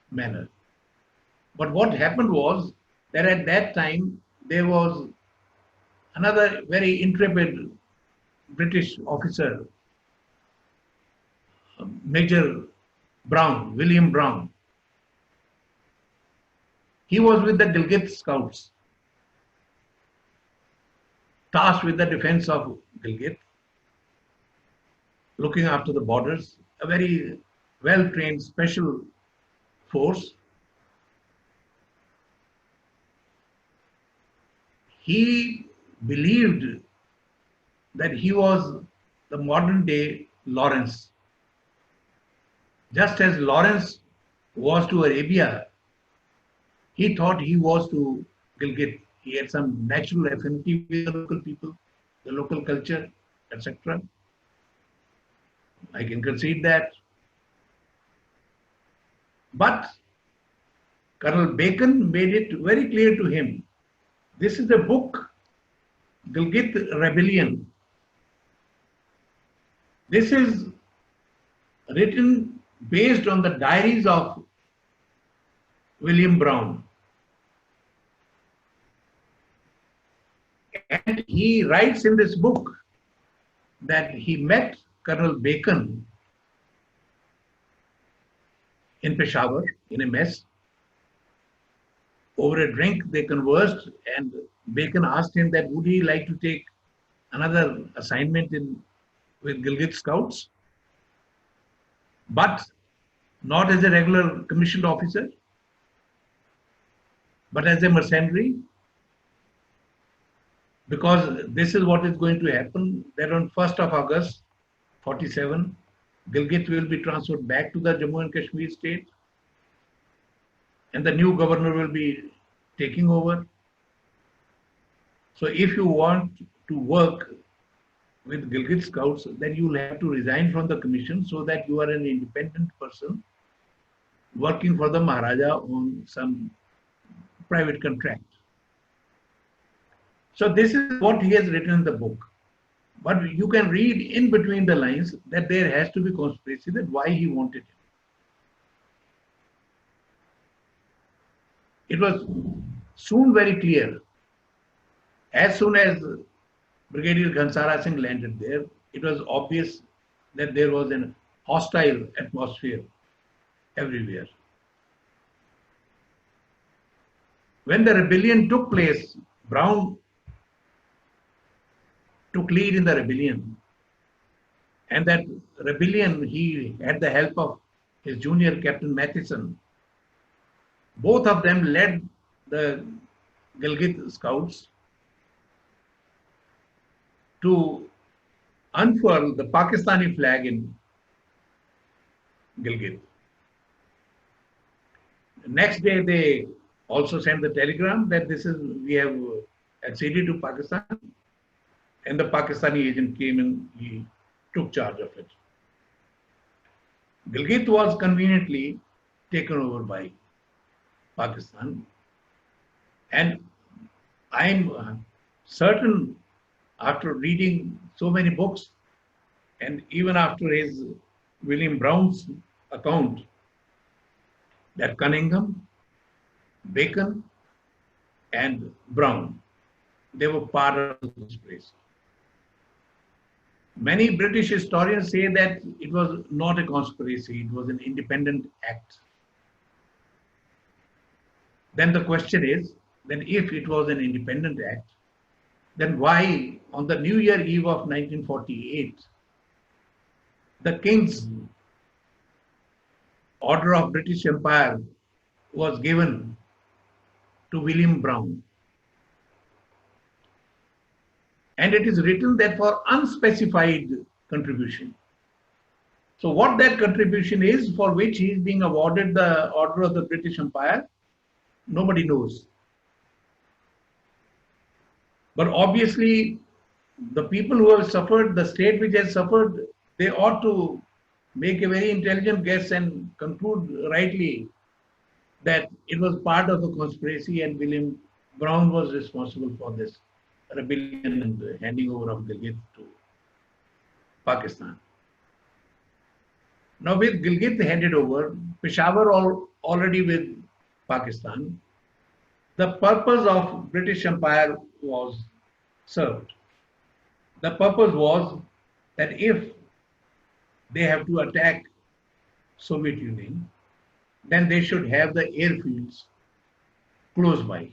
manner. But what happened was that at that time there was another very intrepid British officer, Major Brown, William Brown. He was with the Gilgit Scouts, tasked with the defense of Gilgit, looking after the borders, a very well-trained special force. He believed that he was the modern day Lawrence. Just as Lawrence was to Arabia, he thought he was to Gilgit. He had some natural affinity with the local people, the local culture, etc. I can concede that. But Colonel Bacon made it very clear to him. This is a book, Gilgit Rebellion. This is written based on the diaries of William Brown. And he writes in this book that he met Colonel Bacon in Peshawar in a mess. Over a drink, they conversed, and Bacon asked him that would he like to take another assignment with Gilgit Scouts, but not as a regular commissioned officer, but as a mercenary, because this is what is going to happen, that on 1st of August 47, Gilgit will be transferred back to the Jammu and Kashmir state, and the new governor will be taking over. So if you want to work with Gilgit Scouts, then you will have to resign from the commission so that you are an independent person working for the Maharaja on some private contract. So this is what he has written in the book. But you can read in between the lines that there has to be conspiracy, that why he wanted it. It was soon very clear. As soon as Brigadier Ghansara Singh landed there, it was obvious that there was a hostile atmosphere everywhere. When the rebellion took place, Brown took lead in the rebellion. And that rebellion, he had the help of his junior Captain Matheson. Both of them led the Gilgit Scouts to unfurl the Pakistani flag in Gilgit. Next day, they also sent the telegram that we have acceded to Pakistan, and the Pakistani agent came and he took charge of it. Gilgit was conveniently taken over by Pakistan, and I'm certain, after reading so many books and even after his William Brown's account, that Cunningham, Bacon, and Brown, they were part of this place. Many British historians say that it was not a conspiracy, it was an independent act. Then the question is, then if it was an independent act, then why on the New Year Eve of 1948, the King's Order of British Empire was given to William Brown? And it is written that for unspecified contribution. So what that contribution is for which he is being awarded the Order of the British Empire, nobody knows. But obviously, the people who have suffered, the state which has suffered, they ought to make a very intelligent guess and conclude rightly that it was part of the conspiracy and William Brown was responsible for this rebellion and the handing over of Gilgit to Pakistan. Now with Gilgit handed over, Peshawar already with Pakistan, the purpose of British Empire was served. The purpose was that if they have to attack Soviet Union, then they should have the airfields close by.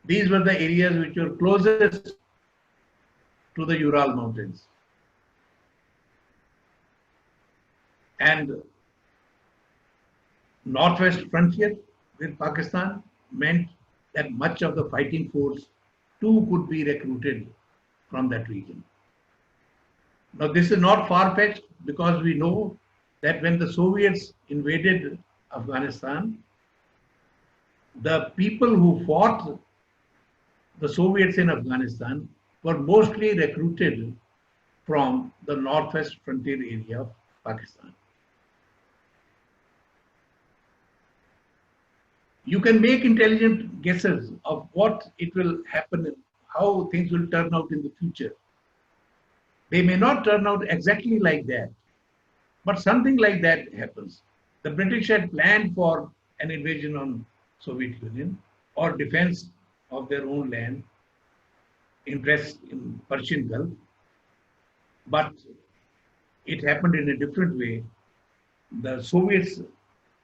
These were the areas which were closest to the Ural Mountains. And northwest frontier with Pakistan meant that much of the fighting force too could be recruited from that region. Now this is not far-fetched because we know that when the Soviets invaded Afghanistan, the people who fought the Soviets in Afghanistan were mostly recruited from the northwest frontier area of Pakistan. You can make intelligent guesses of what it will happen, how things will turn out in the future. They may not turn out exactly like that, but something like that happens. The British had planned for an invasion on Soviet Union or defense of their own land, interests in Persian Gulf, but it happened in a different way. The Soviets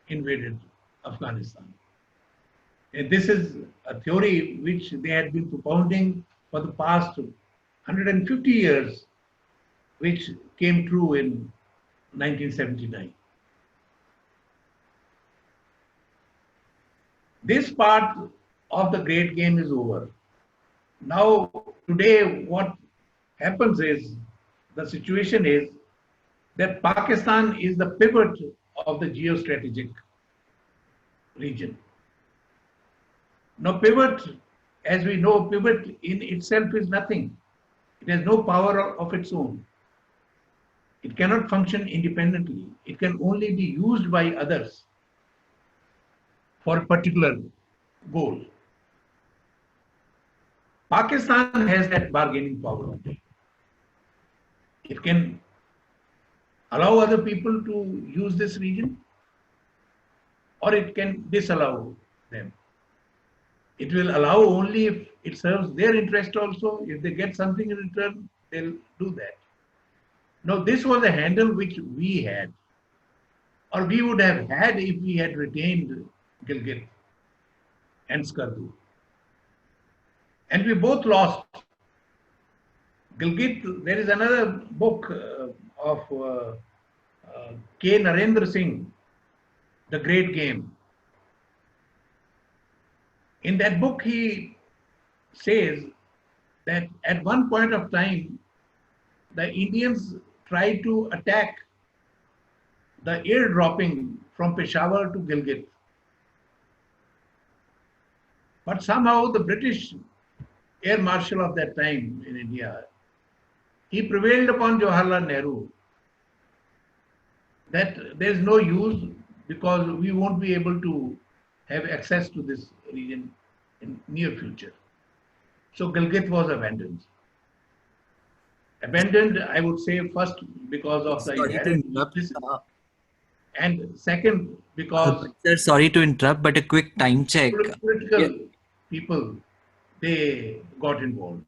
invaded Afghanistan. And this is a theory which they had been propounding for the past 150 years, which came true in 1979. This part of the great game is over. Now, today, what happens is, the situation is that Pakistan is the pivot of the geostrategic region. Now, pivot, as we know, pivot in itself is nothing. It has no power of its own. It cannot function independently. It can only be used by others for a particular goal. Pakistan has that bargaining power. It can allow other people to use this region, or it can disallow them. It will allow only if it serves their interest also. If they get something in return, they'll do that. Now, this was a handle which we had, or we would have had if we had retained Gilgit and Skardu. And we both lost. Gilgit, there is another book of K. Narendra Singh, The Great Game. In that book, he says that at one point of time, the Indians tried to attack the airdropping from Peshawar to Gilgit. But somehow the British Air Marshal of that time in India, he prevailed upon Jawaharlal Nehru that there is no use because we won't be able to have access to this region in near future. So Gilgit was abandoned. Abandoned, I would say, first because of the Sorry to inherent interrupt. weaknesses, and second because Sir, sorry to interrupt, but a quick time check. political people, they got involved.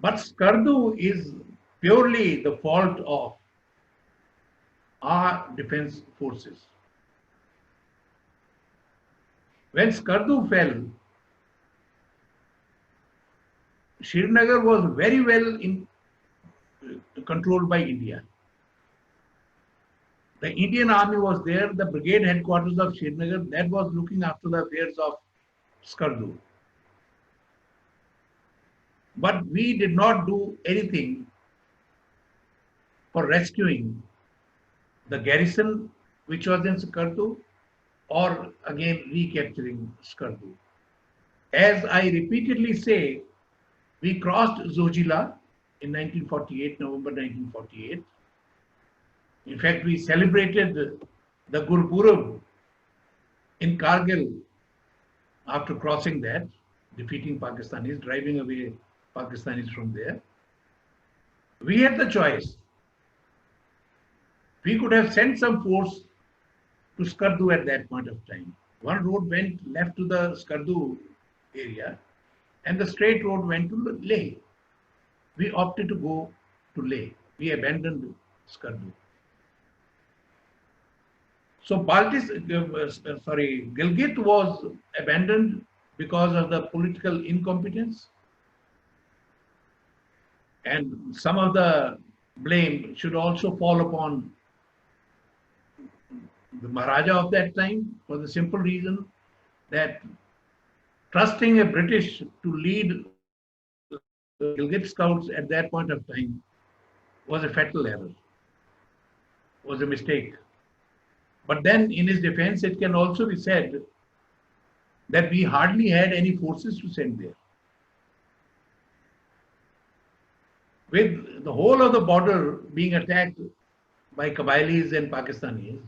But Skardu is purely the fault of our defense forces. When Skardu fell, Srinagar was very well controlled by India. The Indian army was there, the brigade headquarters of Srinagar, that was looking after the affairs of Skardu. But we did not do anything for rescuing the garrison which was in Skardu or again recapturing Skardu. As I repeatedly say, we crossed Zojila in 1948, November 1948. In fact, we celebrated the Gurpurab in Kargil after crossing that, defeating Pakistanis, driving away Pakistanis from there. We had the choice. We could have sent some force to Skardu at that point of time. One road went left to the Skardu area and the straight road went to Leh. We opted to go to Leh. We abandoned Skardu. So Gilgit was abandoned because of the political incompetence, and some of the blame should also fall upon the Maharaja of that time for the simple reason that trusting a British to lead the Gilgit Scouts at that point of time was a fatal error, was a mistake. But then in his defense, it can also be said that we hardly had any forces to send there. With the whole of the border being attacked by Kabilis and Pakistanis,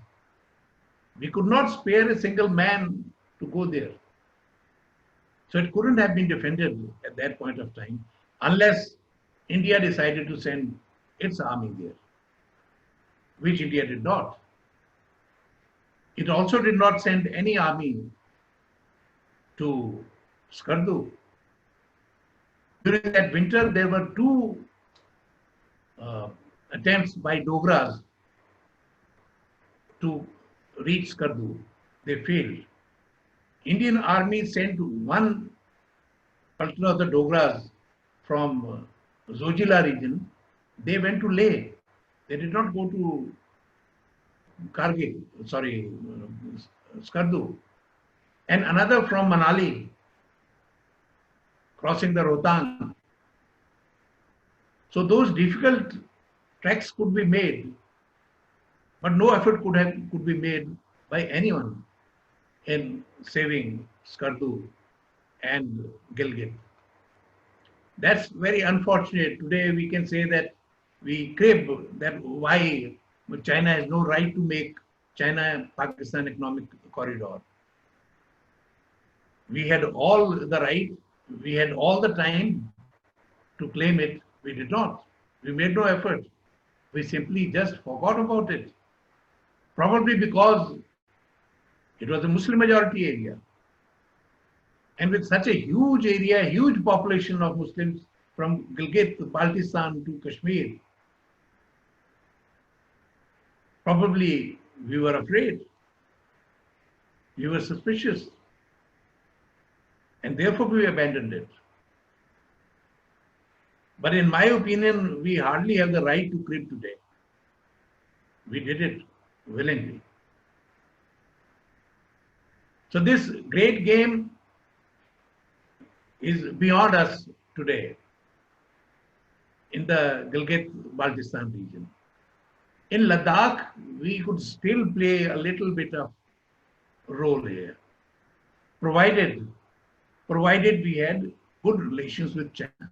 we could not spare a single man to go there. So it couldn't have been defended at that point of time unless India decided to send its army there, which India did not. It also did not send any army to Skardu. During that winter, there were two attempts by Dogras to reach Skardu. They failed. Indian army sent one platoon of the Dogras from Zojila region. They went to Leh. They did not go to Skardu. And another from Manali, crossing the Rohtang. So those difficult treks could be made, but no effort could be made by anyone in saving Skardu and Gilgit. That's very unfortunate. Today we can say that we crib that why China has no right to make China-Pakistan economic corridor. We had all the right, we had all the time to claim it. We did not. We made no effort. We simply just forgot about it. Probably because it was a Muslim majority area. And with such a huge area, huge population of Muslims from Gilgit to Baltistan to Kashmir, probably we were afraid. We were suspicious. And therefore we abandoned it. But in my opinion, we hardly have the right to crib today. We did it willingly. So this great game is beyond us today. in the Gilgit-Baltistan region. In Ladakh, we could still play a little bit of role here, provided we had good relations with China.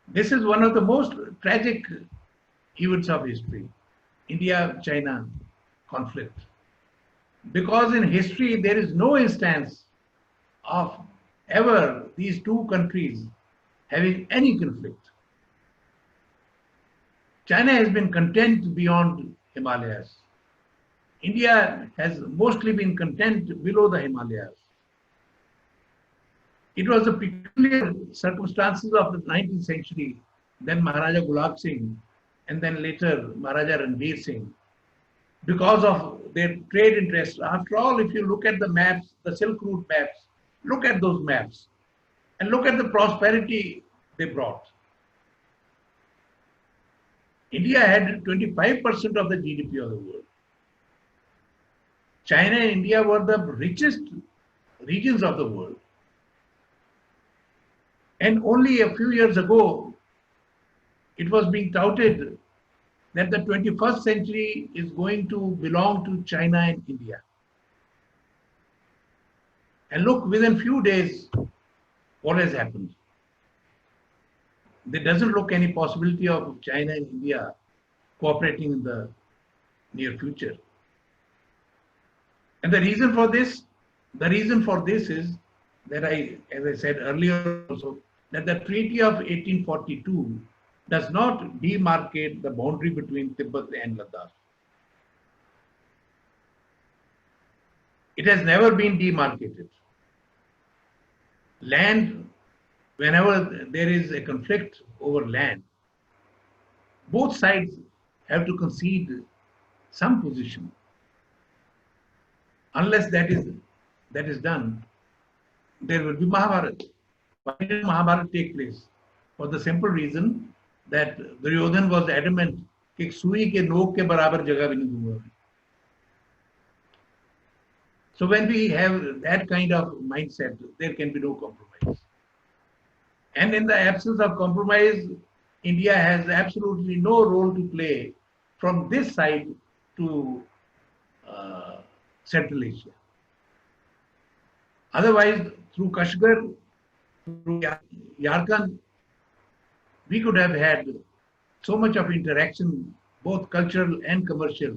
This is one of the most tragic events of history, India-China conflict. Because in history, there is no instance of ever these two countries having any conflict. China has been content beyond Himalayas. India has mostly been content below the Himalayas. It was the peculiar circumstances of the 19th century, then Maharaja Gulab Singh, and then later Maharaja Ranveer Singh, because of their trade interests. After all, if you look at the maps, the Silk Route maps, look at those maps and look at the prosperity they brought. India had 25% of the GDP of the world. China and India were the richest regions of the world. And only a few years ago, it was being touted that the 21st century is going to belong to China and India. And look, within few days, what has happened? There doesn't look any possibility of China and India cooperating in the near future. And the reason for this is that as I said earlier also, that the Treaty of 1842 does not demarcate the boundary between Tibet and Ladakh. It has never been demarcated. Land, whenever there is a conflict over land, both sides have to concede some position. Unless that is done, there will be Mahabharata. Why did Mahabharata take place? For the simple reason that Duryodhan was adamant कि सुई के नोक के बराबर जगह भी नहीं दूंगा. So when we have that kind of mindset, there can be no compromise. And in the absence of compromise, India has absolutely no role to play from this side to Central Asia. Otherwise, through Kashgar, through Yarkand, we could have had so much of interaction, both cultural and commercial,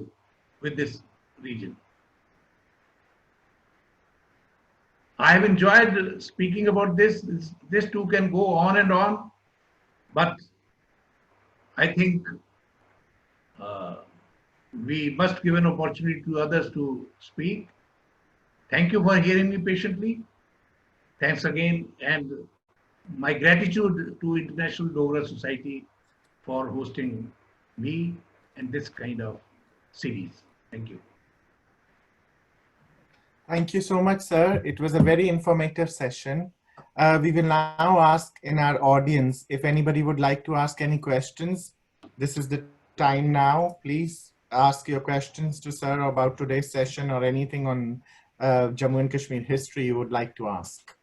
with this region. I have enjoyed speaking about this. This too can go on and on, but I think we must give an opportunity to others to speak. Thank you for hearing me patiently. Thanks again, and my gratitude to International Dogra Society for hosting me and this kind of series. Thank you. Thank you so much, sir. It was a very informative session. We will now ask in our audience if anybody would like to ask any questions. This is the time now. Please ask your questions to sir about today's session or anything on Jammu and Kashmir history you would like to ask.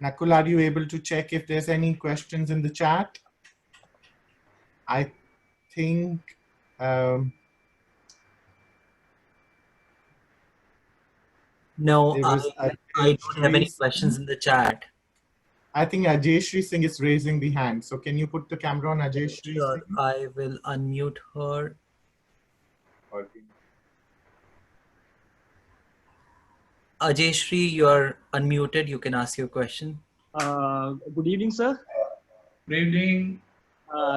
Nakul, are you able to check if there's any questions in the chat? I think No, I don't have any questions in the chat. I think Ajayshri Singh is raising the hand. So can you put the camera on Ajayshri Sure, Singh? I will unmute her. Ajayshri, you are unmuted. You can ask your question. Good evening, sir. Good evening.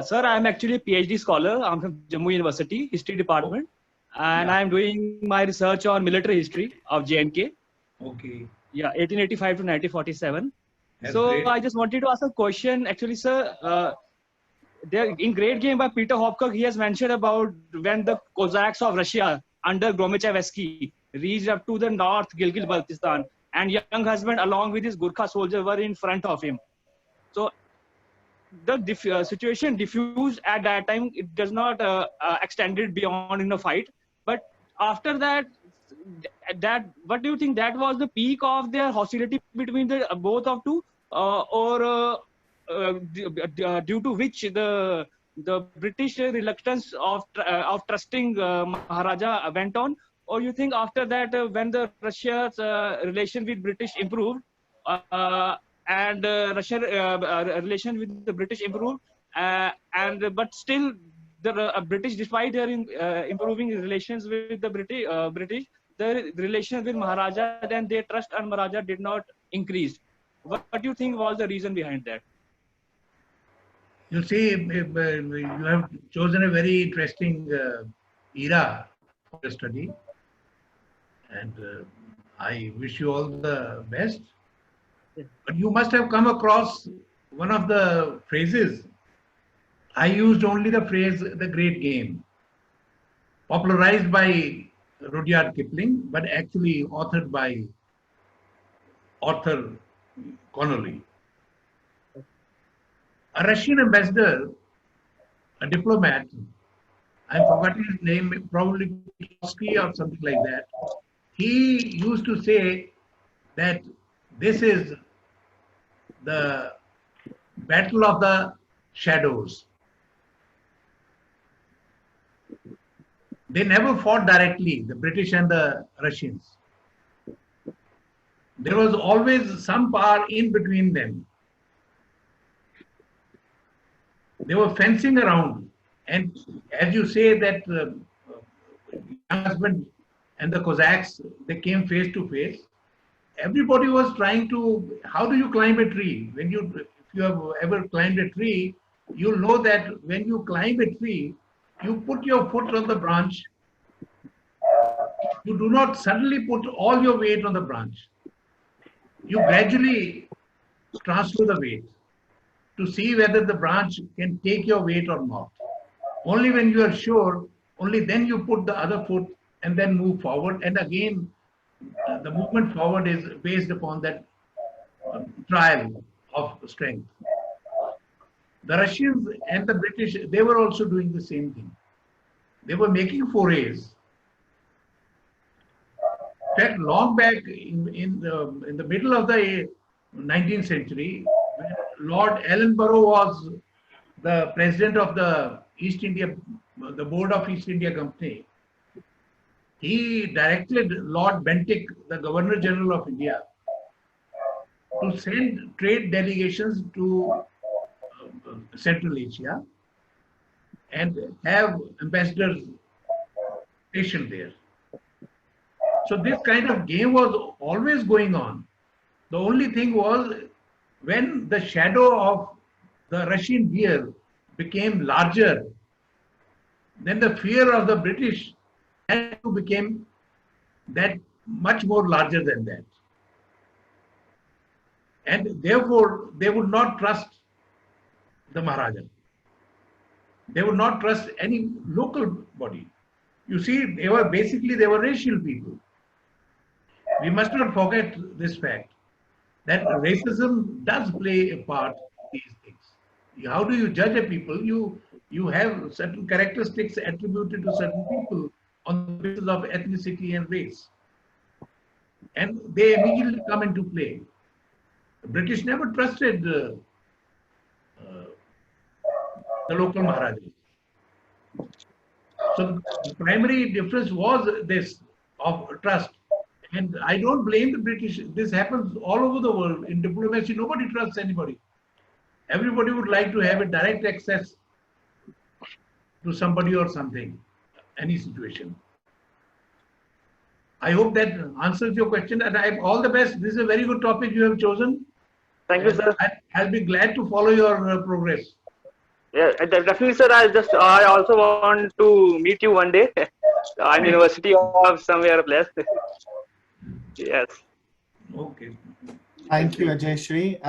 Sir, I am actually a PhD scholar. I'm from Jammu University, History Department. And Yeah. I'm doing my research on military history of J&K. Okay. Yeah, 1885 to 1947. That's So great. I just wanted to ask a question. Actually, sir, there in Great Game by Peter Hopkirk, he has mentioned about when the Cossacks of Russia under Gromyshevsky reached up to the north Gilgit-Baltistan, and young husband along with his Gurkha soldier were in front of him. So the situation diffused at that time. It does not extended beyond in a fight. But after that, that what do you think that was the peak of their hostility between the both of two, due to which the British reluctance of trusting Maharaja went on, or you think after that when the Russia's relation with British improved, and Russian relation with the British improved, but still the British, despite their improving relations with the British, the relation with Maharaja, then their trust on Maharaja did not increase. What do you think was the reason behind that? You see, you have chosen a very interesting era for your study, and I wish you all the best. But you must have come across one of the phrases. I used only the phrase "the great game," popularized by Rudyard Kipling, but actually authored by Arthur Connolly. A Russian ambassador, a diplomat, I'm forgetting his name, probably Trotsky or something like that. He used to say that this is the battle of the shadows. They never fought directly, the British and the Russians. There was always some power in between them. They were fencing around, and as you say that young husband and the Cossacks, they came face to face. Everybody was trying to, how do you climb a tree? If you have ever climbed a tree, you'll know that when you climb a tree, you put your foot on the branch. You do not suddenly put all your weight on the branch. You gradually transfer the weight to see whether the branch can take your weight or not. Only when you are sure, only then you put the other foot and then move forward. And again, the movement forward is based upon that trial of strength. The Russians and the British, they were also doing the same thing. They were making forays. In fact, long back in the middle of the 19th century, when Lord Ellenborough was the president of the the board of East India Company, he directed Lord Bentinck, the Governor General of India, to send trade delegations to Central Asia and have ambassadors stationed there. So this kind of game was always going on. The only thing was, when the shadow of the Russian fear became larger, then the fear of the British became that much more larger than that. And therefore, they would not trust the Maharaja. They would not trust any local body. You see, they were racial people. We must not forget this fact, that racism does play a part in these things. How do you judge a people? You have certain characteristics attributed to certain people on the basis of ethnicity and race. And they immediately come into play. The British never trusted the local Maharajas. So the primary difference was this of trust. And I don't blame the British. This happens all over the world. In diplomacy, nobody trusts anybody. Everybody would like to have a direct access to somebody or something, any situation. I hope that answers your question, and I have all the best. This is a very good topic you have chosen. Thank you, sir. I'll be glad to follow your progress. Yeah, definitely, sir. I also want to meet you one day. I'm University of somewhere place. Yes. Okay. Thank you, Ajay Shri.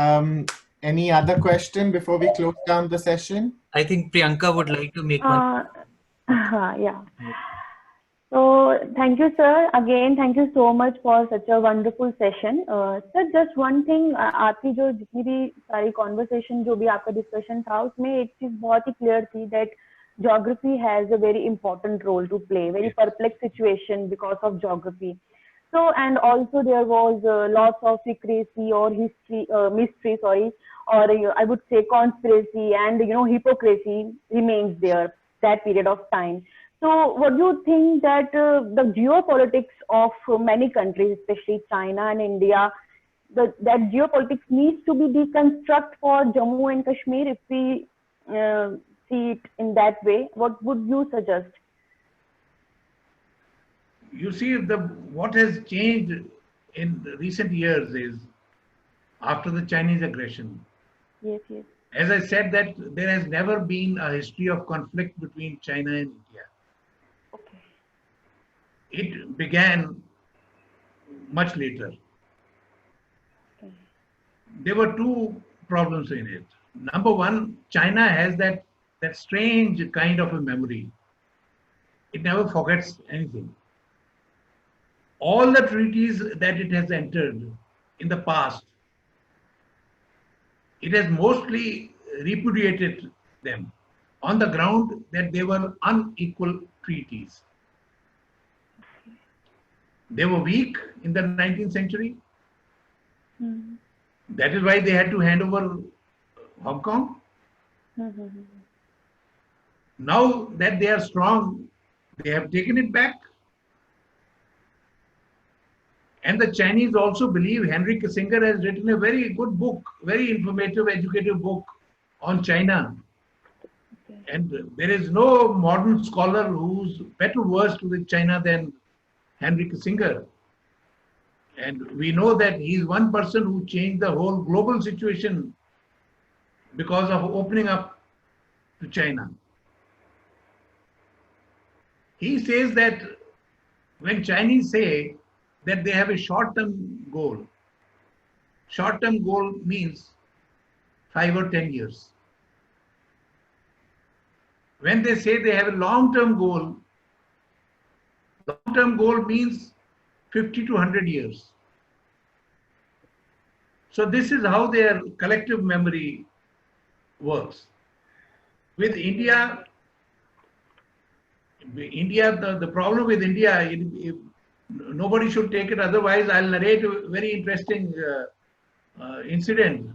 Any other question before we close down the session? I think Priyanka would like to make one. Yeah. So thank you, sir. Again, thank you so much for such a wonderful session. Sir, just one thing, आपकी जो जितनी भी सारी conversation जो भी आपका discussion था, उसमें एक चीज बहुत ही clear थी that geography has a very important role to play, very perplexed situation because of geography. So, and also there was lots of secrecy or mystery, sorry, or I would say conspiracy and hypocrisy remains there that period of time. So, what do you think that the geopolitics of many countries, especially China and India, that geopolitics needs to be deconstructed for Jammu and Kashmir if we see it in that way? What would you suggest? You see, what has changed in recent years is after the Chinese aggression. Yes, yes. As I said, that there has never been a history of conflict between China and India. Okay. It began much later. Okay. There were two problems in it. Number one, China has that strange kind of a memory. It never forgets anything. All the treaties that it has entered in the past, it has mostly repudiated them on the ground that they were unequal treaties. They were weak in the 19th century. Mm-hmm. That is why they had to hand over Hong Kong. Mm-hmm. Now that they are strong, they have taken it back. And the Chinese also believe Henry Kissinger has written a very good book, very informative, educative book on China. Okay. And there is no modern scholar who's better versed with China than Henry Kissinger. And we know that he is one person who changed the whole global situation because of opening up to China. He says that when Chinese say that they have a short-term goal means 5 or 10 years. When they say they have a long-term goal means 50 to 100 years. So this is how their collective memory works. With India, the problem with India, nobody should take it otherwise. I'll narrate a very interesting incident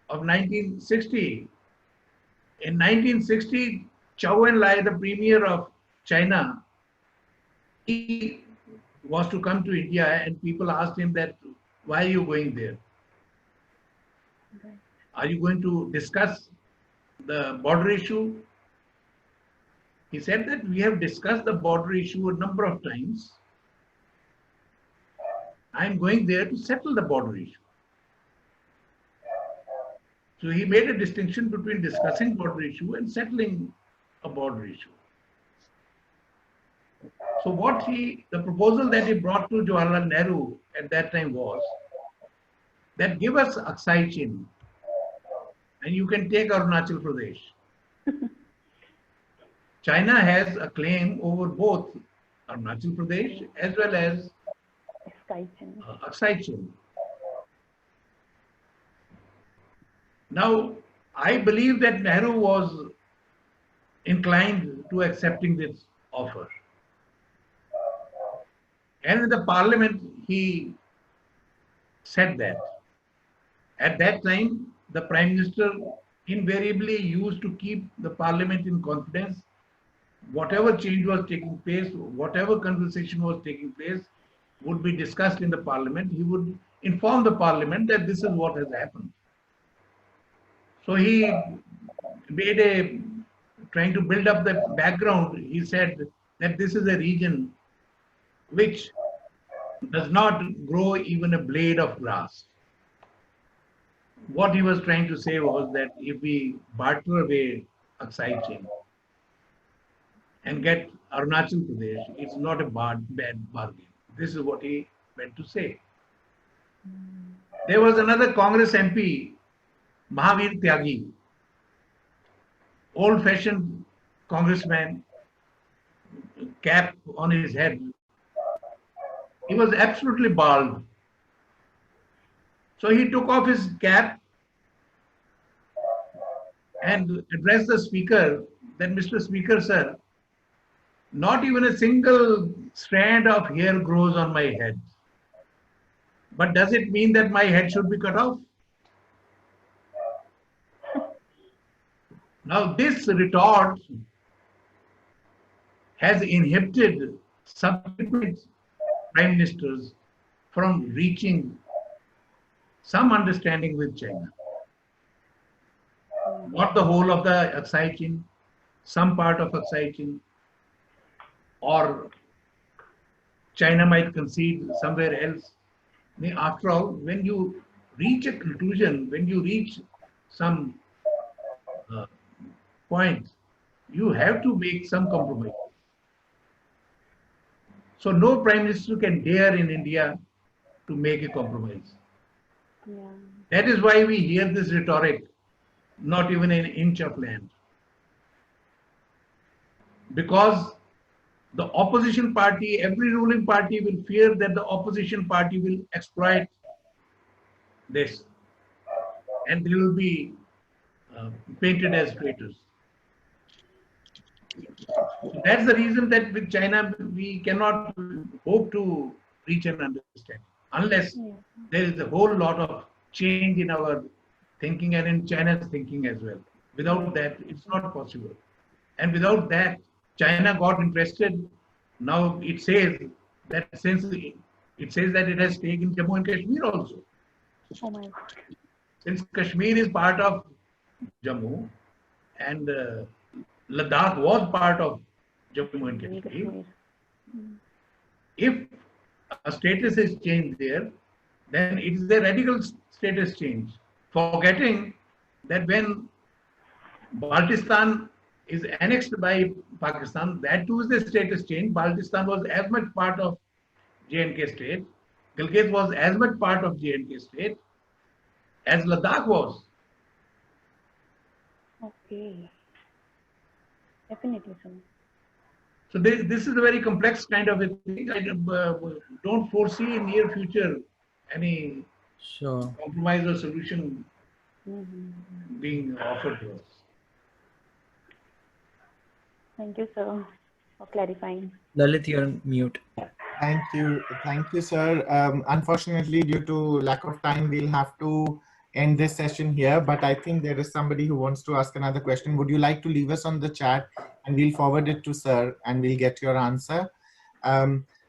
of 1960. In 1960, Zhou Enlai, the premier of China, he was to come to India, and people asked him that, why are you going there? Okay. Are you going to discuss the border issue? He said that we have discussed the border issue a number of times. I'm going there to settle the border issue. So he made a distinction between discussing border issue and settling a border issue. So the proposal that he brought to Jawaharlal Nehru at that time was that give us Aksai Chin and you can take Arunachal Pradesh. China has a claim over both Arunachal Pradesh as well as Aksai Chin. Now, I believe that Nehru was inclined to accepting this offer. And in the parliament, he said that. At that time, the Prime Minister invariably used to keep the parliament in confidence. Whatever change was taking place, whatever conversation was taking place, would be discussed in the parliament. He would inform the parliament that this is what has happened. So he made trying to build up the background, he said that this is a region which does not grow even a blade of grass. What he was trying to say was that if we barter away Aksai Chin and get Arunachal Pradesh, it's not a bad bargain. This is what he meant to say. There was another Congress MP, Mahavir Tyagi, old-fashioned congressman, cap on his head. He was absolutely bald. So he took off his cap and addressed the speaker that, Mr. Speaker, sir, not even a single strand of hair grows on my head. But does it mean that my head should be cut off? Now, this retort has inhibited subsequent prime ministers from reaching some understanding with China. Not the whole of the Aksai Chin, some part of Aksai Chin, or China might concede somewhere else. After all, when you reach a conclusion, when you reach some point, you have to make some compromise. So no prime minister can dare in India to make a compromise. Yeah. That is why we hear this rhetoric, not even an inch of land. Because the opposition party, every ruling party will fear that the opposition party will exploit this and they will be painted as traitors. So that's the reason that with China we cannot hope to reach an understanding unless there is a whole lot of change in our thinking and in China's thinking as well. Without that, it's not possible. And without that, China got interested. Now it says that it has taken Jammu and Kashmir also. Oh my God. Since Kashmir is part of Jammu and Ladakh was part of Jammu and Kashmir, if a status is changed there, then it is a radical status change. Forgetting that when Baltistan is annexed by Pakistan, that too is the status change. Baltistan was as much part of J&K state. Gilgit was as much part of J&K state as Ladakh was. Okay. Definitely, sir. So this is a very complex kind of a thing. I don't foresee in near future any compromise or solution being offered to us. Thank you, sir, for clarifying. Lalit, you're on mute. Thank you, sir. Unfortunately, due to lack of time, we'll have to end this session here. But I think there is somebody who wants to ask another question. Would you like to leave us on the chat, and we'll forward it to sir, and we'll get your answer.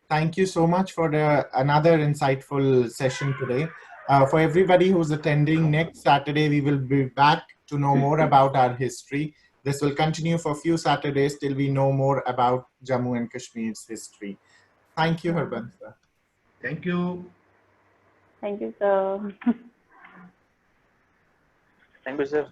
Thank you so much for another insightful session today. For everybody who's attending, next Saturday we will be back to know more about our history. This will continue for a few Saturdays till we know more about Jammu and Kashmir's history. Thank you, Harbans sir. Thank you. Thank you, sir. Thank you, sir.